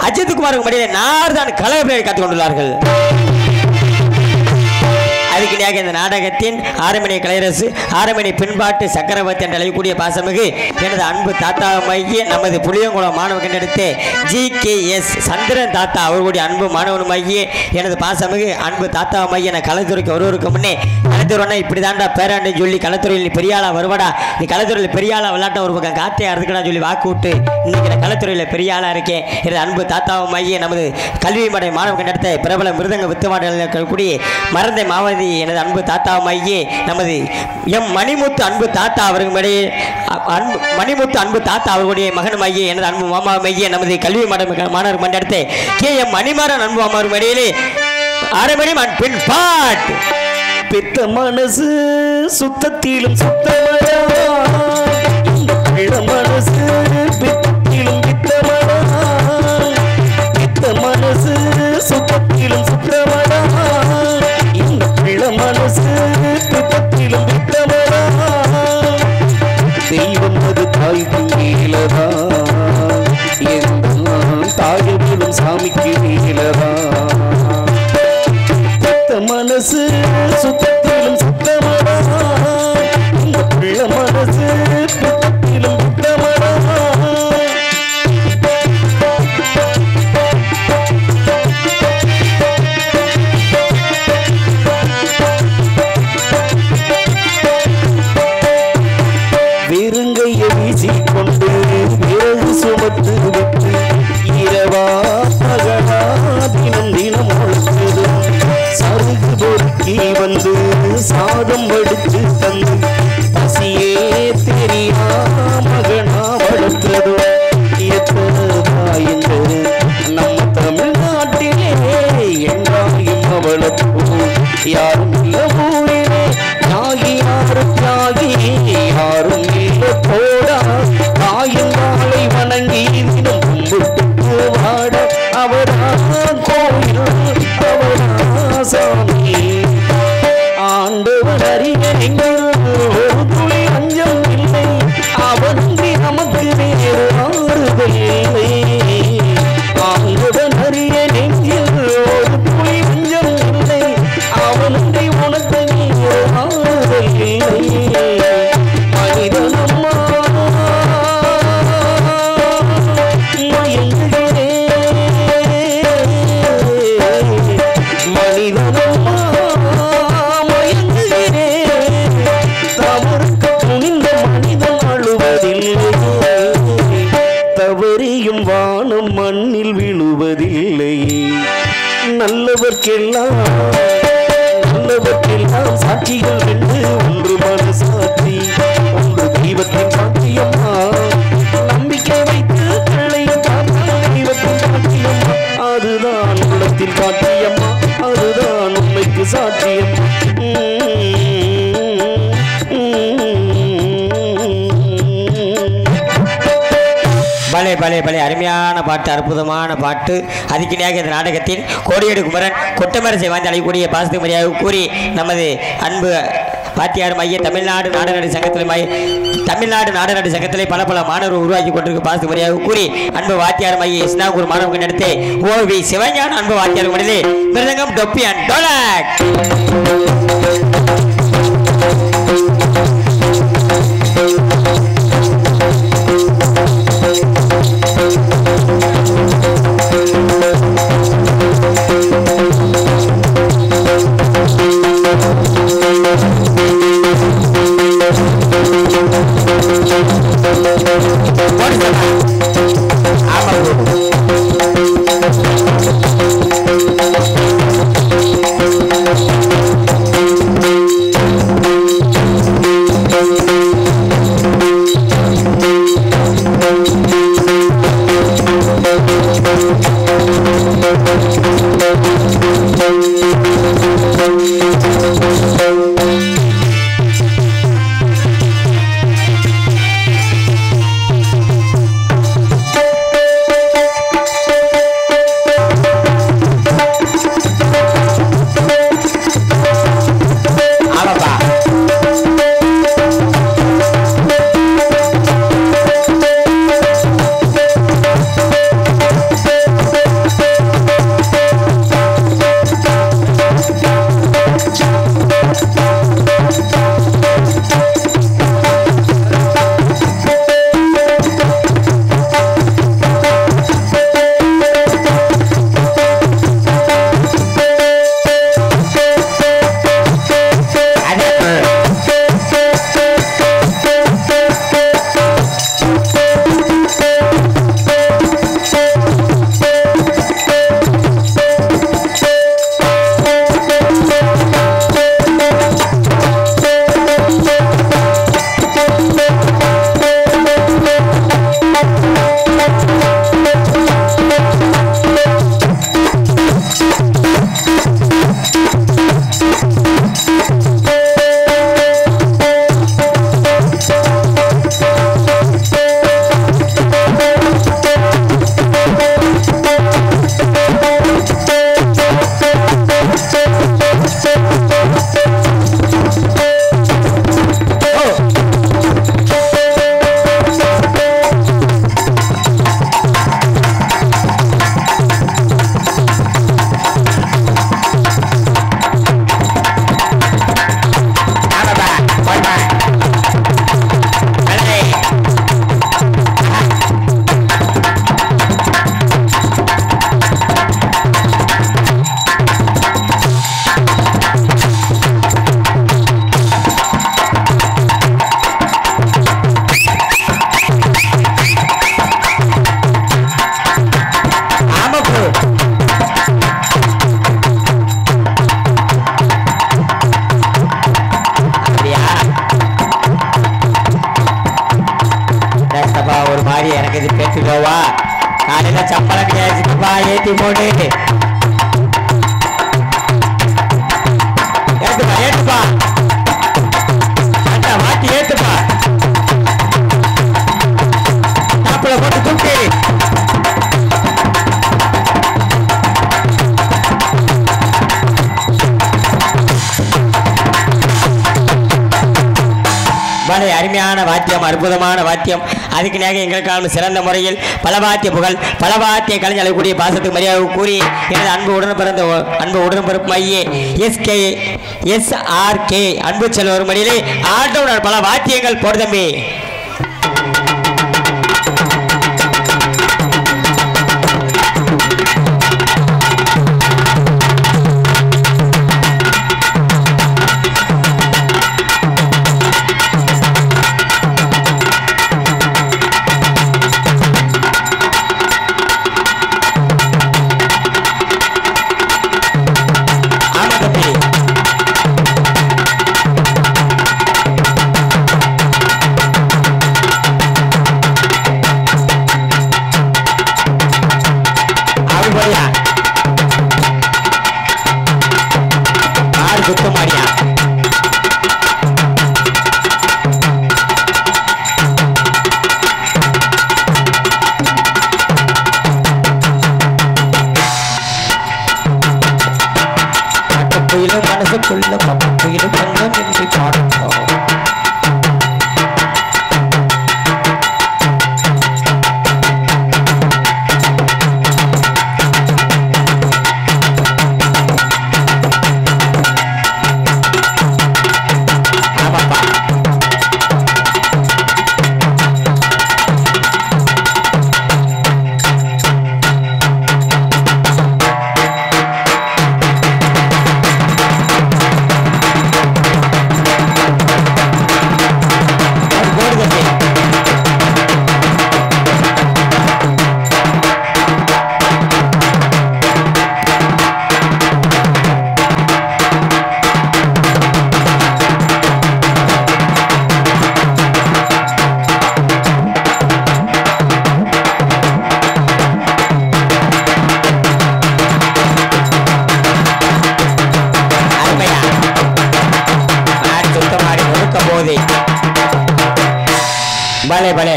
[SPEAKER 2] அஜித்குமாருக்கு மடியிலே நார்தான் கலைப்பெயரை காத்துக் கொண்டுள்ளார்கள். அதுக்கிடையாக இந்த நாடகத்தின் ஆரம்பணி கலையரசு, ஆரம்பணி பின்பாட்டு சக்கரவர்த்தி என்று அழைக்கக்கூடிய பாசமிகு எனது அன்பு தாத்தாமைய நமது புளியங்குளம் மாணவ கண்டெடுத்த GKS சந்திரன் தாத்தா அவர்களுடைய அன்பு மாணவனுமாகிய எனது பாசமிகு அன்பு தாத்தாமைய என கலைத்துறைக்கு ஒருவருக்கு முன்னே கலைத்துறைனா இப்படி தாண்டா பேராண்டு சொல்லி கலைத்துறையில் பெரியாளா வருவாடா, நீ கலைத்துறையில் பெரியாளா விளையாட்ட ஒரு பக்கம் காத்தையா இருக்குடா சொல்லி வாக்கு விட்டு இன்னைக்கு நான் கலைத்துறையில் பெரியாளா இருக்கேன். எனது அன்பு தாத்தாமைய நமது கல்வி மடை மாணவ கண்டெடுத்த பிரபல மிருதங்க வித்துமாடக்கூடிய மறந்தை மாவதி எனது அன்பு தாத்தாமையே நமது மணிமுத்து அன்பு தாத்தா அவர்களுடைய மணிமுத்து அன்பு தாத்தா அவர்களுடைய மகனுமாகிய எனது அன்பு மாமாமையே நமது கல்வி மாணவர் மண்டலத்தை KM மணிமாறன் அன்பு மாமாவும் இடையிலே அரைமணி பின் பாட்
[SPEAKER 3] பித்த மனசு சுத்தத்திலும் சுத்தமடா, மனசு பித்தத்திலும் பித்தமடா, பித்த மனசு சுத்தத்திலும் சுத்தமடா, மனசு பித்தத்திலும் பித்தமடா, தெய்வம் அது தாய்க்கு மேலதா, தாயவிலும் சாமிக்கு மேலதா, பித்த மனசு சுத்தத்திலும் சுத்தமடா, பிள்ளை மனசு பித்தத்திலும் பித்தமடா. வெறுங்கைய வீசிக்கொண்டு விறகு சுமத்து விட்டு இரவா பகலா தினம் தினம் ஒழுக்குது, சருகு பொறுக்கி வந்து சாதம் வடித்து தந்து பசியே தெரியா மகனா வளர்த்தது எத்தனாயின்று நம்ம தமிழ்நாட்டிலே என்றாயும் அவளப்போ யாரும் இல்ல ஊரிலே தியாகி யாரு தியாகி யாரும் இல்ல போடா, தாயின் நாளை வணங்கி தினம் கும்பிட்டு வாட அவரா கோயில் அவரா சாமி ஆண்டவன் அறிய எங்கள் ஒரு துளி அஞ்சம் இல்லை, அவன்றி நமக்கு வேறு ஆறுதல் இல்லை, ஆண்டவன் அறிய நெஞ்சில் ஒரு துளி அஞ்சம் இல்லை, அவன்றி உனக்கு வேறு ஆறுதல் இல்லை, மனிதனம்மா சாட்சிகள் ரெண்டு, ஒன்று மனசாட்சி, ஒன்று தெய்வத்தின் சாட்சியம்மா. நம்பிக்கை வைத்து கண்ணையும் பார்த்தால் தெய்வத்தின் சாட்சியம்மா. அதுதான் உள்ளத்தின் சாட்சியம்மா, அதுதான் உண்மைக்கு சாட்சியம்.
[SPEAKER 2] பலே பலே பலே அருமையான பாட்டு, அற்புதமான பாட்டு. அதுக்கிணையாக இந்த நாடகத்தின் கோடியேடு குமரன் கொட்டமரசை வாங்கி அழைக்கக்கூடிய பாசத்துக்கு மரியாதை கூறி நமது அன்பு வாத்தியார் மைய தமிழ்நாடு நாடநாடு சங்கத்திலே பல பல மாணவர்கள் உருவாக்கி கொண்டிருக்கும் பாசத்துக்கு மரியாதை கூறி அன்பு வாத்தியார் மைய இஸ்னாகூர் மாணவர்கள் நடத்தி ஓவி சிவஞான அன்பு வாத்தியார் மடிலே மிருதங்கம் டொப்பி அண்ட் டோலக். அருமையான வாத்தியம், அற்புதமான வாத்தியம். அதுக்கு நேக எங்களுக்கான சிறந்த முறையில் பலவாத்திய புகழ், பலவாத்திய கலைஞர் கூடிய பாசத்துக்கு மரியாதை கூறி எனது அன்பு உடன்பிறப்பு மையே SRK அன்பு செல்வர் மடியிலே ஆட்டோட பல வாத்தியங்கள் போடு தம்பி. பலே பலே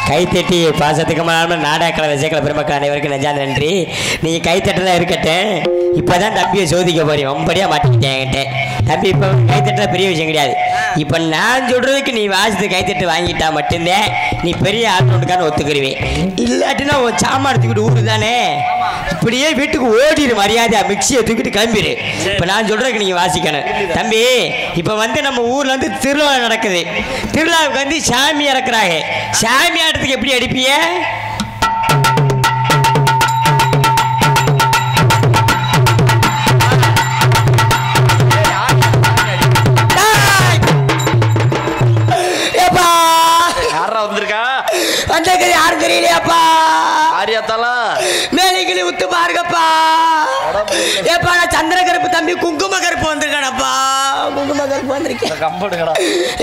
[SPEAKER 2] கைத்தட்டி பாசத்துக்கு நாடகக்கலை ரசிகர்களை பெருமக்கள் அனைவருக்கும் நெஞ்சாந்த நன்றி. நீங்கள் கைத்தட்டலாம் இருக்கட்டேன். இப்போ தான் தம்பியை சோதிக்க போறீங்க. ரொம்படியாக மாட்டிக்கிட்டேன் தம்பி. இப்போ கைத்தட்டலாம் பெரிய விஷயம் கிடையாது. இப்போ நான் சொல்கிறதுக்கு நீ வாசித்து கைத்தட்டு வாங்கிட்டா மட்டும்தான் நீ பெரிய ஆட்டோட்டுக்கான ஒத்துக்குருவேன். இல்லாட்டினா உன் சாமான் தூக்கிட்டு ஊரு தானே இப்படியே வீட்டுக்கு ஓடிடு மரியாதையா மிக்சியை தூக்கிட்டு கிளம்பிடு. இப்போ நான் சொல்கிறதுக்கு நீங்கள் வாசிக்கணும் தம்பி. இப்போ வந்து நம்ம ஊரில் வந்து திருவிழா நடக்குது. திருவிழாவுக்கு வந்து சாமி இறக்குறாங்க. சாமி ஆட்டத்துக்கு எப்படி அடிப்பிய? வந்திருக்கா யாரும் தெரியலையாப்பா? மேலைக்கிளி உத்து பாருங்கப்பா. ஏப்பா நான் சந்திர கருப்பு தம்பி குங்கும கருப்பு வந்திருக்கானப்பா. குங்கும கருப்பு வந்திருக்கேன்.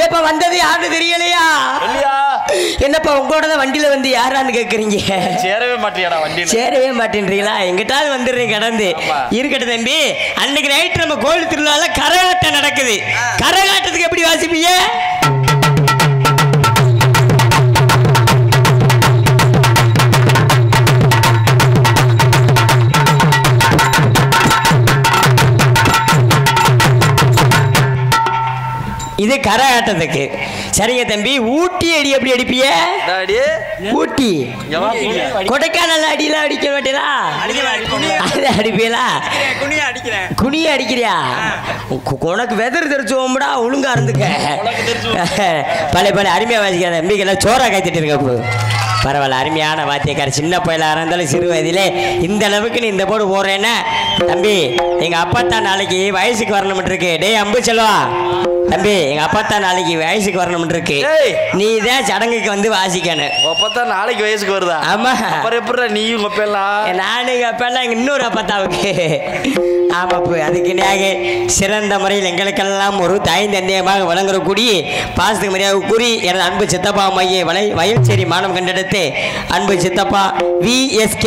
[SPEAKER 2] ஏப்பா வந்தது யாருன்னு தெரியலையா? என்னப்பா உங்களோட வண்டியில வந்து யாரான்னு கேக்குறீங்க?
[SPEAKER 1] சேரவே மாட்டியாடா வண்டி?
[SPEAKER 2] சேரவே மாட்டேன்றீங்களா? எங்கிட்டாவது வந்துடுறீங்க கடந்து இருக்கட்டும் தம்பி. அன்னைக்கு நைட் நம்ம கோயில் திருவிழால கரகாட்டம் நடக்குது. கரகாட்டத்துக்கு எப்படி வாசிப்பீங்க? இது கரகாட்டத்துக்கு. சரிங்க தம்பி. ஊட்டி அடி எப்படி அடிப்பிய? ஊட்டி கொடைக்கானல் அடியெல்லாம் அடிக்க மாட்டேனா? அடிப்பீங்களா? குனிய அடிக்கிறியா? உனக்கு வெதர் தெரிச்சுவோம்டா. ஒழுங்கா இருந்துக்க. பழைய பழைய அருமையா வாசிக்கிற தம்பிக்கெல்லாம் சோறா காய்ச்சிட்டு இருக்க. பரவாயில்ல அருமையான வாத்தியக்கார. சின்ன பயிலாக இருந்தாலும் சிறு வயதிலே இந்த அளவுக்கு நீ இந்த போடு போடுறேன்னா தம்பி எங்க அப்பா தான் நாளைக்கு வயசுக்கு வரணும் இருக்கு. டே அம்பு செல்வா தம்பி எங்க அப்பா தான் நாளைக்கு வயசுக்கு வரணும் இருக்கு. நீ தான் சடங்குக்கு வந்து வாசிக்கணும்.
[SPEAKER 1] அப்பதான் நாளைக்கு வயசுக்கு வருதா?
[SPEAKER 2] ஆமா.
[SPEAKER 1] எப்படி நீயும்
[SPEAKER 2] நானும் எங்க அப்பெல்லாம் இன்னொரு அப்பத்தாவுக்கு. ஆமாப்பு. அதுக்கு நீங்க சிறந்த முறையில் எங்களுக்கெல்லாம் ஒரு தாய் தந்தையமாக வழங்கக்கூடிய பாசத்துக்கு மரியாதை கூறி எனது அன்பு சித்தப்பா மைய வயல்சேரி மானம் கண்டெடுத்து அன்பு சித்தப்பா VSK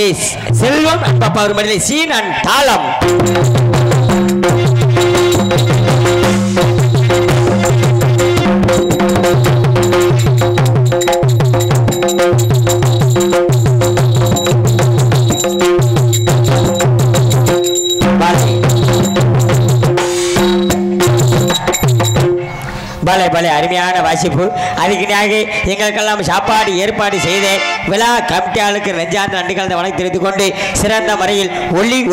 [SPEAKER 2] செல்வம் அன்பப்பா ஒரு மனித சீன் அண்ட் தாளம். பலே பலே அருமையான வாசிப்பு. அதுக்கு எங்களுக்கெல்லாம் சாப்பாடு ஏற்பாடு செய்து விழா கமிட்டியாளுக்கு நெஞ்சார்ந்த நன்றி கலந்த வணக்கம் தெரிவித்துக் கொண்டு சிறந்த முறையில்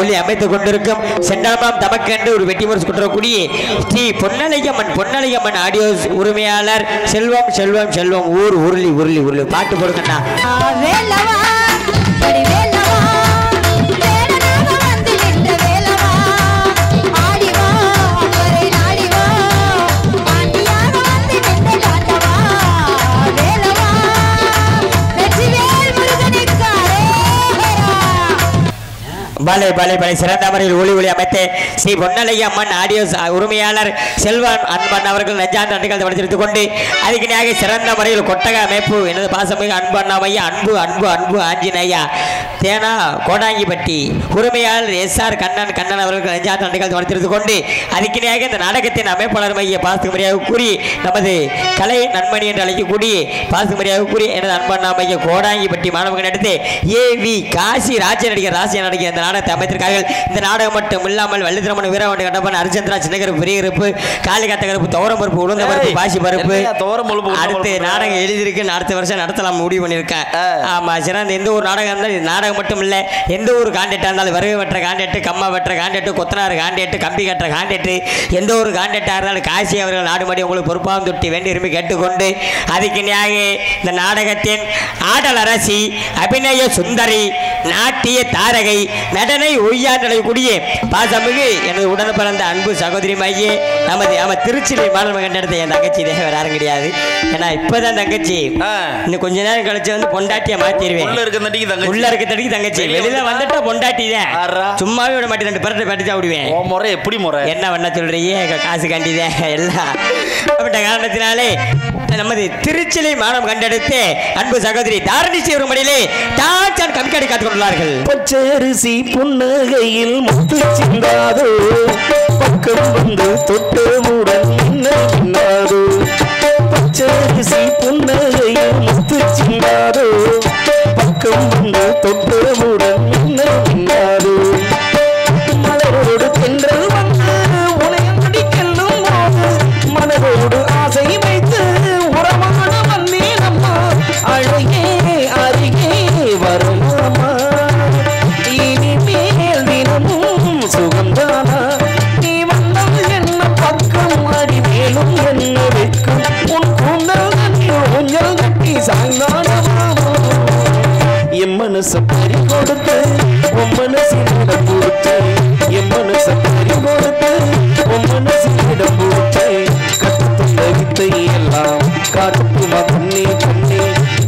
[SPEAKER 2] ஒளி அமைத்துக் கொண்டிருக்கும் செண்டமாம் தமக்கென்று ஒரு வெட்டி முரசு கொண்டிருக்கக்கூடிய ஸ்ரீ பொன்னலையம்மன் ஆடியோஸ் உரிமையாளர் செல்வம் செல்வம் செல்வம் ஊர் உருளி உருளி உருளி பாட்டு கொடுக்கண்ணா. பலே பலே பலே சிறந்த முறையில் ஒளி அமைத்து ஸ்ரீ பொன்னலையம்மன் ஆடியோஸ் உரிமையாளர் செல்வன் அன்பன் அவர்கள் நெஞ்சார்ந்த நன்றிகள் வளர்த்திருத்துக் கொண்டு அதுக்கு சிறந்த முறையில் கொட்டக அமைப்பு எனது பாசமிகு அன்பண்ணாமையா அன்பு அன்பு அன்பு ஆஞ்சநேயா தேனா கோடாங்கிப்பட்டி உரிமையாளர் SR கண்ணன் அவர்கள் நெஞ்சார்ந்த நன்றிகள் வளர்த்திருத்துக் கொண்டு அதுக்கு இந்த நாடகத்தின் அமைப்பாளர் மைய பாசத்துக்கு முறையாக கூறி நமது கலை நன்மணி என்று அழைக்கக்கூடிய பாசத்துக்கு முறையாக கூறி எனது அன்பண்ணாமைய கோடாங்கிப்பட்டி மாணவர்கள் எடுத்து AV காசி ராஜ்ய நடிகர் ராசியா நடிகர் இந்த நாடகத்தை அமைத்திருக்கார்கள். இந்த நாடகம் மட்டும் இல்லாமல் வள்ளித்திரமன் வீரவண்டி கட்டப்பன் அர்ஜென்ட்ரா சின்னகருப்பு பெரிய கருப்பு காளிகாத்த கருப்பு துவரம் பருப்பு உளுந்த பருப்பு பாசி பருப்பு அடுத்து நாடகம் எழுதியிருக்கு. அடுத்த வருஷம் நடத்தலாம் முடிவு பண்ணியிருக்கேன். ஆமா சிறந்த எந்த ஒரு நாடகம் இருந்தாலும் நாடகம் மட்டும் இல்லை எந்த ஒரு காண்டெக்டாக இருந்தாலும் வரவு வெற்ற காண்டெக்ட் கம்மா வெற்ற காண்டெக்ட் கொத்தனார் காண்டெக்ட் கம்பி கட்டுற காண்டெக்ட் எந்த ஒரு காண்டெக்டாக இருந்தாலும் காசி அவர்கள் நாடுபடி உங்களுக்கு பொறுப்பாக தொட்டி வேண்டி விரும்பி கேட்டுக்கொண்டு அதுக்கு இந்த நாடகத்தின் ஆடல் அரசி அபிநய சுந்தரி நாட்டிய தாரகை நடனை ஒய்யாண்டக்கூடிய பாசமிகு எனது உடன் பிறந்த அன்பு சகோதரி மையே நமது திருச்சியில மாணவ கண்டெடுத்த என் தங்கச்சி வேற யாரும் கிடையாது. ஏன்னா இப்பதான் தங்கச்சி இன்னும் கொஞ்ச நேரம் கழிச்சு வந்து பொண்டாட்டிய மாத்திடுவேன். உள்ள இருக்க தங்கச்சி வெளியில வந்துட்டா பொண்டாட்டி தான் சும்மாவே விட மாட்டேன். 2 பேர்ட்ட பேட்டிச்சா விடுவேன். எப்படி முறை என்ன பண்ண சொல்றீங்க? காசு காண்டிதான் எல்லாம் அப்படின்ற காரணத்தினாலே நமது திருச்சிலை மானம் கண்டெடுத்து அன்பு சகோதரி தாரணி செய்வடியிலே தாச்சான் கண்காடி காத்துக் கொண்டுள்ளார்கள்.
[SPEAKER 3] பச்சரிசி புன்னகையில் முத்து சிந்தாதோ பக்கம் வந்து தொட்டவுடன் என்ன பச்சரிசி புன்னகையில் சாய்ந்தானமாமோ என் மனச பறி கொடுத்து உன் மனசிடம் போச்சு என் மனச பறி கொடுத்து உன் மனசிடம் போச்சு கட்டுத்துண்ட வித்தை எல்லாம் காட்டுமா கண்ணே கண்ணே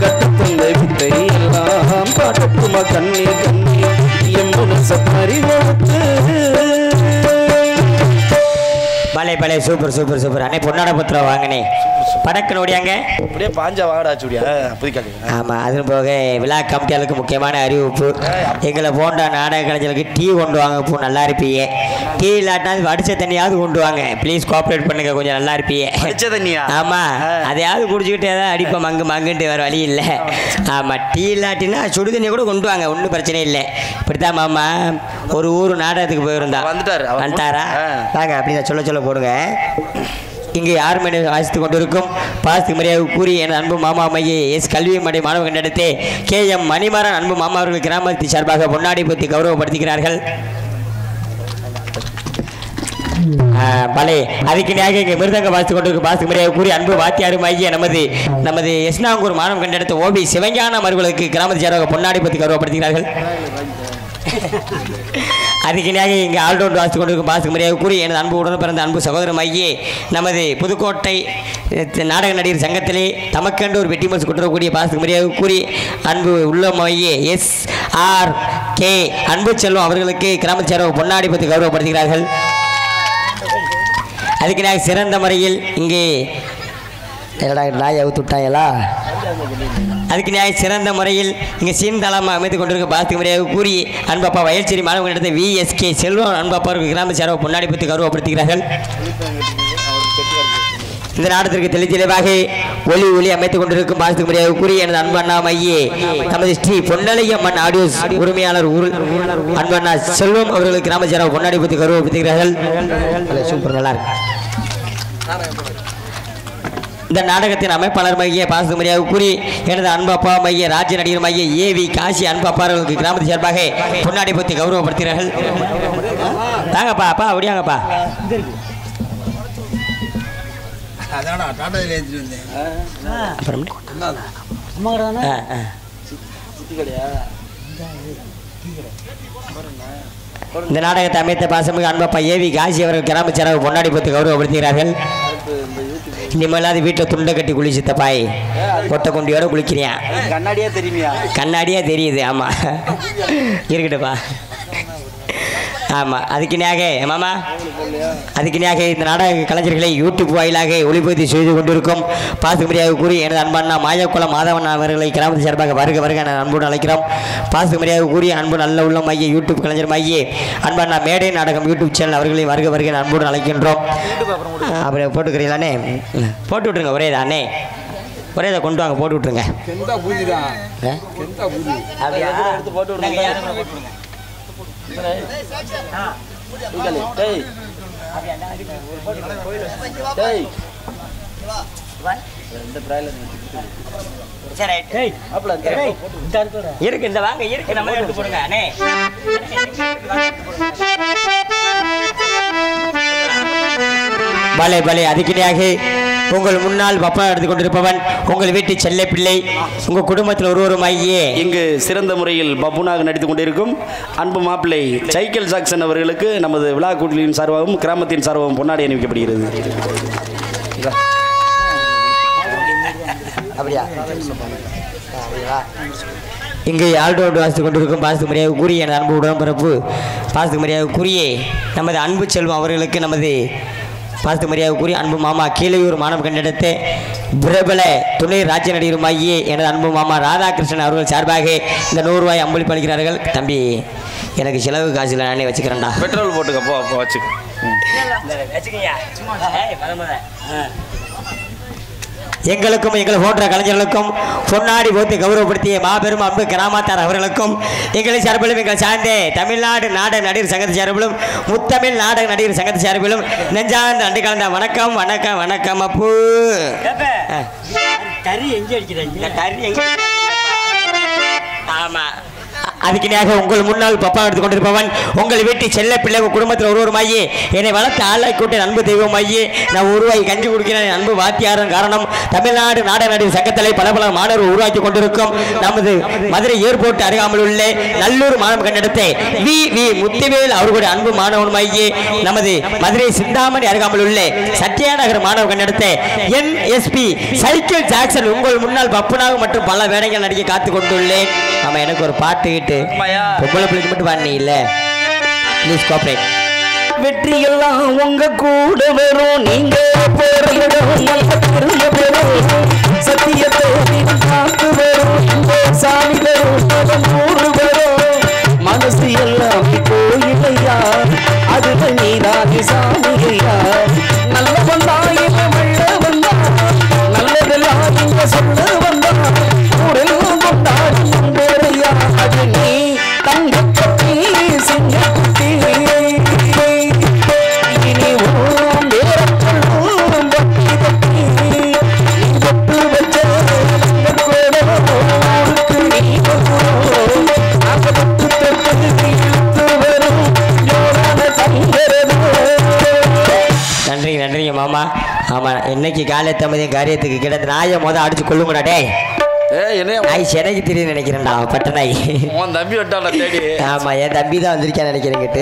[SPEAKER 3] கட்டுத்துண்ட வித்தை எல்லாம் காட்டுமா கண்ணே கண்ணே என் மனச பறி கொடுத்து
[SPEAKER 2] பலே பலே சூப்பர் சூப்பர் சூப்பர் அண்ணே பொன்னாட பத்திரம் வாங்கினே படக்கு நோடியாங்க
[SPEAKER 1] அப்படியே பாஞ்சா வாங்கடா சூடியா புதிக்காது.
[SPEAKER 2] ஆமாம் அதுவும் போக விழா கமிட்டியாளுக்கு முக்கியமான அறிவிப்பு எங்களை போன்ற நாடக கலைஞர்களுக்கு டீ கொண்டு வாங்க இப்போ நல்லா இருப்பீங்க டீ இல்லாட்டினா வடிச்ச தண்ணியாவது கொண்டு வாங்க ப்ளீஸ் கோஆப்ரேட் பண்ணுங்க கொஞ்சம் நல்லா இருப்பீங்க
[SPEAKER 1] அடிச்ச தண்ணியா?
[SPEAKER 2] ஆமாம் அதையாவது குடிச்சுக்கிட்டே தான் அடிப்போம் மங்குன்ட்டு வேறு வழி இல்லை ஆமாம் டீ இல்லாட்டினா சுடு தண்ணி கூட கொண்டு வாங்க ஒன்றும் பிரச்சனை இல்லை இப்படித்தான் மாமா ஒரு ஊர் நாடகத்துக்கு போயிருந்தா வந்துட்டாரா வாங்க அப்படின்னு சொல்ல போடுங்க இங்கே யார் மணி வாசித்து கொண்டிருக்கும் பாசத்துக்கு மரியாதை கூறி என் அன்பு மாமா மையை எஸ் கல்வி மடை மாணவ கண்டெடுத்து KM மணிமாறன் அன்பு மாமா அவர்கள் கிராமத்தை சார்பாக பொன்னாடி பற்றி கௌரவப்படுத்துகிறார்கள். பலே அதுக்கு நியாக இங்கே மிருதங்க வாசித்து கொண்டிருக்கும் பாசத்துக்கு மரியாதை கூறி அன்பு வாத்தியாரு மைய நமது எஸ்னாங்கூர் மாணவ கண்டெடுத்த ஓபி சிவஞானம் அவர்களுக்கு கிராமத்தை சார்பாக பொன்னாடி பற்றி கௌரவப்படுத்துகிறார்கள். அதுக்கு நியாக இங்கே ஆல்ரவுண்ட் வாசித்து கொண்டிருக்கும் பாசத்துக்கு மரியாதை கூறி எனது அன்பு உடன் பிறந்த அன்பு சகோதரம் மையே நமது புதுக்கோட்டை நாடக நடிகர் சங்கத்திலே தமக்கென்று ஒரு வெட்டி மனசு கொண்டிருக்கக்கூடிய பாசத்துக்கு மரியாதை கூறி அன்பு உள்ள மையே SRK அன்பு செல்வம் அவர்களுக்கு கிராமத்தை சார்பாக பொன்னாடி பற்றி கௌரவப்படுத்துகிறார்கள். அதுக்கு நான் சிறந்த முறையில் இங்கே நாயை அவுத்துட்டாங்களா அதுக்கு நியாயம் சிறந்த முறையில் இங்கே சீன்தளமாக அமைத்து கொண்டிருக்க பாசத்துக்கு முறையாக கூறி அன்பப்பா வயல்சேரி மாணவர்கள் நடத்த VSK செல்வம் அன்பப்பாருக்கு கிராம சார்பாக பொன்னாடி பற்றி கௌரவப்படுத்துகிறார்கள். இந்த நாடத்திற்கு தெளிவாக ஒளி அமைத்துக் கொண்டிருக்கும் பாசத்துக்கு முறையாக கூறி எனது அன்பண்ணா மையே நமது ஸ்ரீ பொன்னலையம்மன் ஆடியோஸ் உரிமையாளர் அன்பண்ணா செல்வம் அவர்களுக்கு கிராம சார்பாக பொன்னாடி பற்றி கௌரவப்படுத்துகிறார்கள். சூப்பர் நல்லா இருக்கு. இந்த நாடகத்தின் அமைப்பாளர் மைய பாசத்துக்கு மரியாதை கூறி எனது அன்பப்பா மைய ராஜ்ய நடிகர் மைய AV காசி அன்பப்பா அவர்களுக்கு கிராமத்தை சார்பாக பொன்னாடி பற்றி கௌரவப்படுத்துகிறார்கள். தாங்கப்பா அப்பா அப்படியாங்கப்பா இந்த நாடகத்தை அமைத்த பாசமிகு அன்பப்பா AV காசி அவர்கள் கிராம சார்பாக பொன்னாடி பற்றி கௌரவப்படுத்துகிறார்கள். இனிமேலாவது வீட்டில் துண்டை கட்டி குளிச்சுத்த பாய் கொட்டை கொண்டியோட குளிக்கிறியா கண்ணாடியா தெரியுது ஆமாம் இருக்கட்டுப்பா ஆமாம் அதுக்கு நியாக மாமா அதுக்கு நியாக இந்த நாடக கலைஞர்களை யூடியூப் வாயிலாக ஒளிபரப்பு செய்து கொண்டிருக்கும் பாசத்துக்கு மரியாதை கூறி எனது அன்பண்ணா மாயக்குளம் மாதவன் அவர்களை கிராமத்து சார்பாக வருக என அன்புடன் அழைக்கிறோம். பாசத்துக்கு மரியாதை கூறி அன்பு நல்ல உள்ள மைய யூடியூப் கலைஞர் மையே அன்பண்ணா மேடை நாடகம் யூடியூப் சேனல் அவர்களை வருக என அன்புடன் அழைக்கின்றோம். அப்புறம் போட்டுக்கிறீங்களானே போட்டு விட்ருங்க ஒரே தானே ஒரே இதை கொண்டு வாங்க போட்டு விட்ருங்க இருக்கு இந்த வாங்க இருக்கு நம்ம எடுத்து போடுங்க அண்ணே பலே பலே அதுக்கிடையாக உங்கள் முன்னால் பப்பா எடுத்துக் கொண்டிருப்பவன் உங்கள் வீட்டு செல்ல பிள்ளை உங்கள் குடும்பத்தில் ஒருவரும் மையே
[SPEAKER 3] இங்கு சிறந்த முறையில் பப்புனாக நடித்துக் கொண்டிருக்கும் அன்பு மாப்பிள்ளை சைக்கிள் ஜாக்சன் அவர்களுக்கு நமது விழா கூட்டலின் சார்பாகவும் கிராமத்தின் சார்பாகவும் பொன்னாடி அணிவிக்கப்படுகிறது.
[SPEAKER 2] அப்படியா இங்கே ஆல்ரவுண்ட் வாசித்துக் கொண்டிருக்கும் பாசத்துக்கு மரியாதை கூறிய எனது அன்பு உடன்பிறப்பு பாசத்துக்கு மரியாதை கூறிய நமது அன்பு செல்வம் அவர்களுக்கு நமது பாசத்துக்கு மரியாதை கூறி அன்பு மாமா கீழையூர் மாணவ கண்டெடுத்து பிரபல துணை ராஜ்ய நடிகருமாகியே எனது அன்பு மாமா ராதாகிருஷ்ணன் அவர்கள் சார்பாக இந்த 100 ரூபாய் அம்பளிப்பு அளிக்கிறார்கள். தம்பி எனக்கு செலவு காசில் நானே வச்சுக்கிறேன்டா
[SPEAKER 3] பெட்ரோல் போட்டுக்கப்போ அப்போ வச்சுக்க
[SPEAKER 2] எங்களுக்கும் எங்களை போன்ற கலைஞர்களுக்கும் பொன்னாடி போட்டு கௌரவப்படுத்திய மாபெரும் அன்பு கிராமத்தார் அவர்களுக்கும் எங்களை சார்பிலும் எங்கள் சார்ந்த தமிழ்நாடு நாடக நடிகர் சங்கத்தை சார்பிலும் முத்தமிழ் நாடக நடிகர் சங்கத்தை சார்பிலும் நெஞ்சார்ந்த நன்றி கலந்த வணக்கம் வணக்கம் வணக்கம். அப்பு ஆமா அதுக்கினாக உங்கள் முன்னால் பப்பா எடுத்துக் கொண்டிருப்பவன் உங்கள் வீட்டு செல்ல பிள்ளை குடும்பத்தில் ஒருவருமாயி என்னை வளர்த்த ஆளாய் கூட்ட அன்பு தெய்வமாயி நான் உருவாகி கஞ்சி குடிக்கிறேன் அன்பு வாத்தியாரன் காரணம் தமிழ்நாடு நாடக சங்கத்தலை பல மாணவர்கள் உருவாக்கி கொண்டிருக்கும் நமது மதுரை ஏர்போர்ட் அருகாமல் உள்ள நல்லூர் மாணவ கண்டிடத்தை வி முத்துவேல் அவர்களுடைய அன்பு மாணவனுமாயி நமது மதுரை சிந்தாமணி அருகாமல் உள்ள சத்யாநகர் மாணவ கண்டிடத்தை NSP சைக்கிள் ஜாக்சன் உங்கள் முன்னால் பப்புனாக மற்றும் பல வேலைகள் நடிக்க காத்து கொண்டுள்ளேன். ஆமா எனக்கு ஒரு பாட்டு கேட்டு பொம்பளை பிள்ளைக்கு மட்டும் பாடினீ இல்ல ப்ளீஸ் கோஆபரேட்.
[SPEAKER 3] வெற்றி எல்லாம் உங்க கூட வரும் நீங்க சத்தியத்தை காத்து வரும் சாமி வரும் ஊரு வரும் மனசு எல்லாம் கோயிலையா அதுல நீராகி சாமியா நல்ல வந்தா இல்ல வெள்ள வந்தா நல்லதெல்லாம் இங்க சொல்ல வந்தா ஊரெல்லாம் கொண்டாடி வேறையா அது நீ தங்க கட்டி சிங்க குட்டி இனி ஓம் வேறப்படும் பக்தி தட்டி நீ தொட்டு வச்ச கூட ஊருக்கு நீ நாங்க தொட்டு தொட்டு இழுத்து வரும் ஜோரான தங்கிறது.
[SPEAKER 2] நன்றிங்க மாமா. ஆமா இன்னைக்கு காலை தம்பதியும் காரியத்துக்கு கிடந்து நாயை அடிச்சு கொள்ளுங்கடா டேய். நாய் சென்னைக்கு தெரியும் நினைக்கிறேன்டா பட்ட நாய்.
[SPEAKER 1] தம்பி வட்டான தேடி.
[SPEAKER 2] ஆமா என் தம்பி தான் வந்திருக்கேன் நினைக்கிறேங்கிட்டு.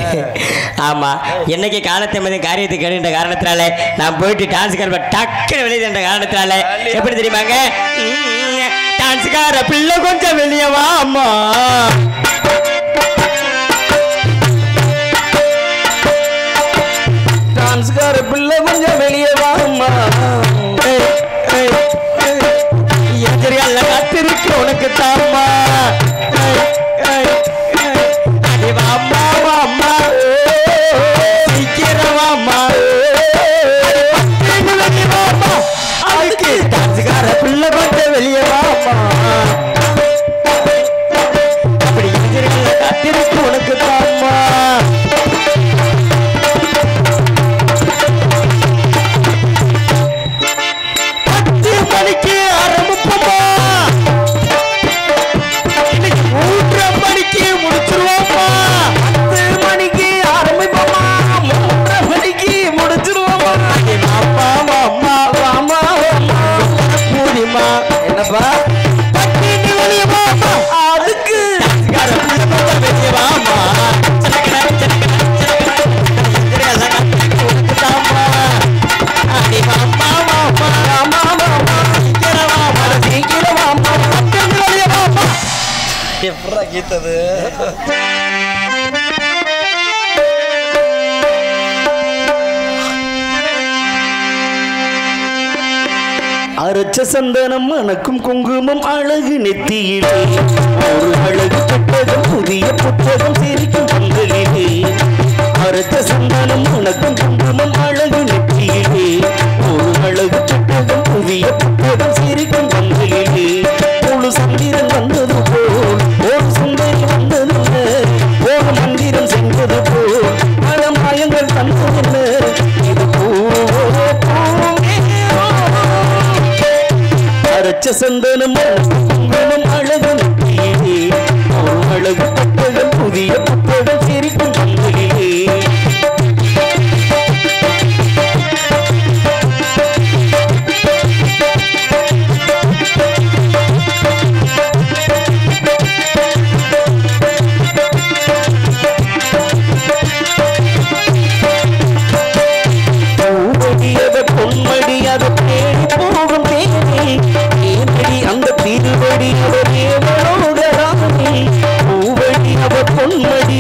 [SPEAKER 2] ஆமா என்னைக்கு காலத்தை மதியம் காரியத்துக்கு கேடுன்ற காரணத்தினால நான் போயிட்டு டான்ஸ்கார டக்குன்னு வெளியே என்ற காரணத்தினால எப்படி தெரியுமாங்க டான்ஸ்கார பிள்ளை கொஞ்சம் வெளியே வா அம்மா.
[SPEAKER 3] டான்ஸ்கார பிள்ளை கொஞ்சம் வெளியே வா அம்மா.
[SPEAKER 2] எதிரிகள் காத்திருக்கு உனக்கு தாமா வாமா வாமா சீக்கிரம் வாமா அதுக்கு டான்ஸ்கார பிள்ளை கொஞ்சம் வெளியே வாமா. அப்படி எதிரிகள் காத்திருக்கு உனக்கு தாமா.
[SPEAKER 1] எப்படா கீத்தது
[SPEAKER 3] அரைச்ச சந்தனம் மணக்கும் குங்குமம் அழகு நெத்தியிலே ஒரு அழகு புத்தகம் புதிய புத்தகம் சிரிக்கும் கண்களிலே அரைச்ச சந்தனம் மணக்கும் குங்குமம் அழகு நெத்தியிலே ஒரு அழகு புத்தகம் புதிய புத்தகம் சிரிக்கும் கண்களிலே முழு சந்திரன் வந்தது போல் ஒரு சுந்தரி வந்தது ஒரு மந்திரம் சென்றது போல் பல மாயங்கள் தந்தது இது அரைச்ச சந்தனம் குங்குமம் அழகு நெத்தியிலே ஒரு அழகு புத்தகம் புதிய புத்தகம் சிரிக்கும் கண்களிலே பொன்மடியாக தேடி போகும் தேடி ஏனடி அந்த திருவடி அவரே பூவடி அவர் பொன்மடி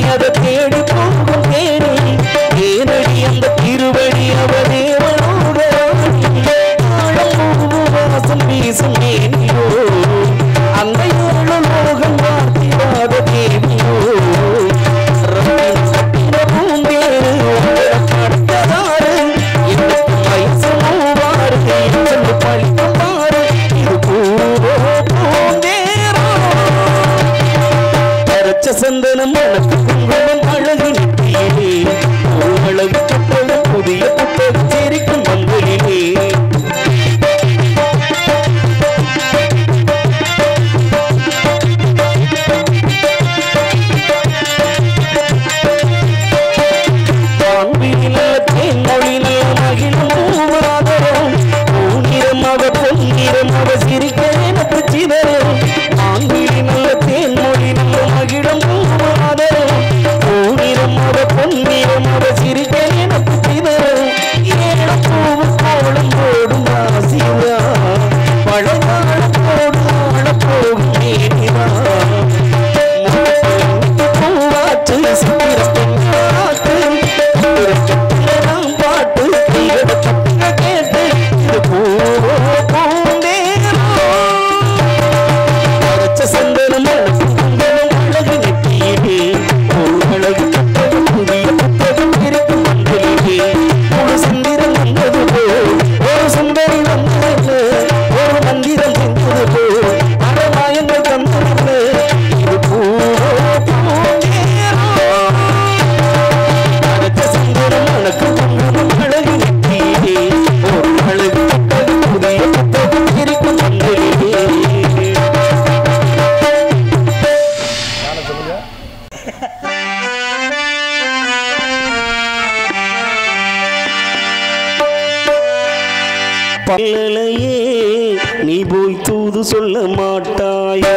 [SPEAKER 3] மாட்டாயோ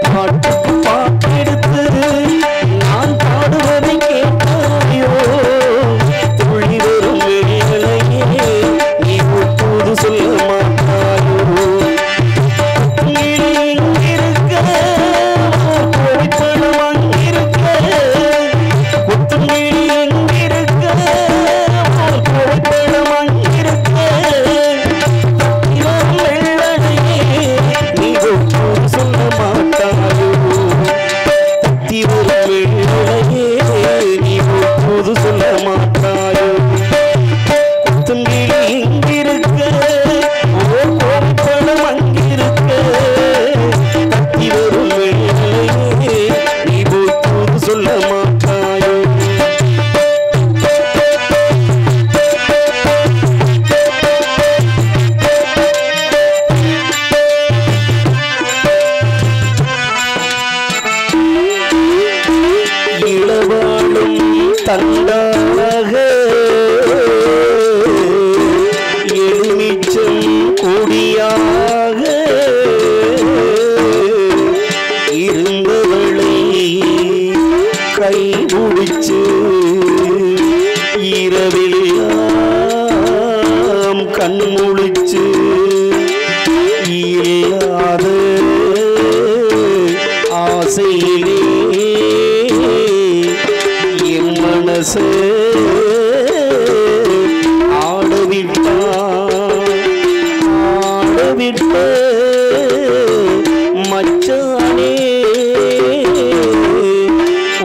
[SPEAKER 3] பாட்டுக்கு பாட்டெடுத்து நான் பாடுவதை கேட்டாயோ துள்ளி வரும் வேளையே நீ ஒப்போது சொல்ல மாட்டாயோ இங்கிருக்க கோடிப்பணம் அங்கிருக்க குத்துங்கிழி எங்கிருக்க கோடிப்பணம் அங்கிருக்க இவன் வெள்ளடையே நீ ஒப்போது சொல்ல மாட்டாயோ தத்தி வரும் வேளையே நீ ஒப்போது சொல்ல மாட்டாயோ குத்துங்கிழி எங்கிருக்க கோடிப்பணம் அங்கிருக்க தத்தி வரும் வேளையே நீ ஒப்போது சொல்ல மாட்டாயோ இளவாழும் தந்தாக எலுமிச்சம் கொடியாக இருந்தவளை கைபிடிச்சு இரவெல்லாம் கண்முழிச்சு இல்லாத ஆசையிலே என் மனசு ஆடவிட்ட மச்சானே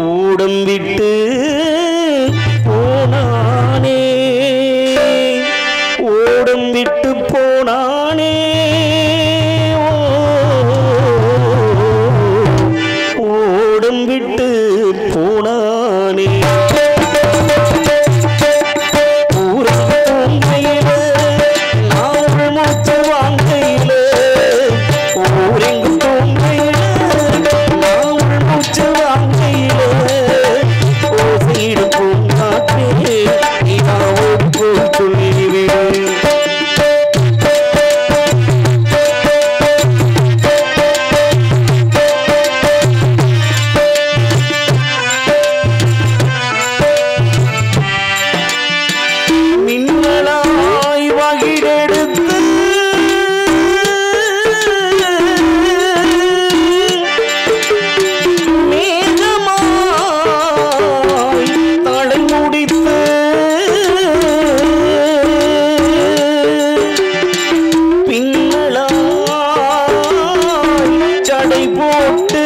[SPEAKER 3] ஓடம் விட்டு போனானே ஓடம் விட்டு போனானே ஓடம் விட்டு போனானே மின்னலாய் வகிடெடுத்து மேகமாய் தலை முடித்து பின்னலாய் சடை போட்டு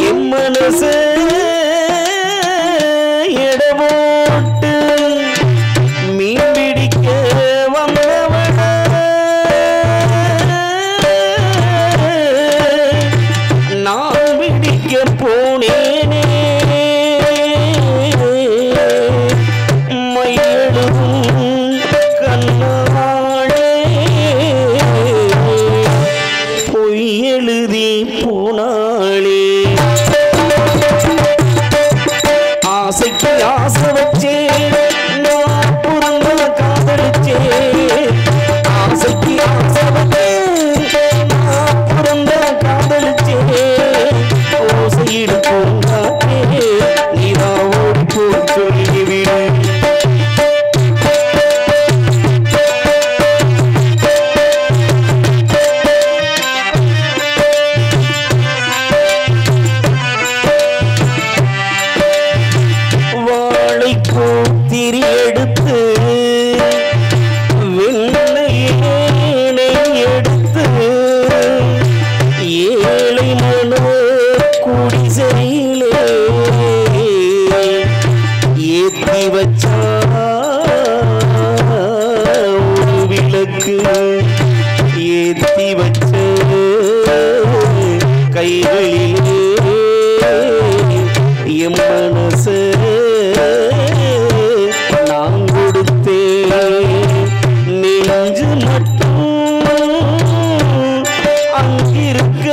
[SPEAKER 3] என் மனசு எடவோட்டு மீன் பிடிக்க வந்தவன நான் பிடிக்க போனேனே மையெழும் கண்ணாளே பொய் எழுதி போனாளே ஆசைக்கு ஆசை வச்சே நான் புறந்த காதலிச்சே ஆசைக்கு ஆசை வச்சே நான் புறந்த காதலிச்சே ஓசையிட போங்காத்தே நீதான் ஓடி போய் சொல்லிவிடு திரி எடுத்து வெண்ணையேனை எடுத்து ஏழை மனோ குடிசையிலே ஏத்தி வச்சா ஒரு விளக்கு ஏத்தி வச்ச கைகளிலே என் மனசு நான் கொடுத்தேன் நெஞ்சு மட்டும் அங்கிருக்க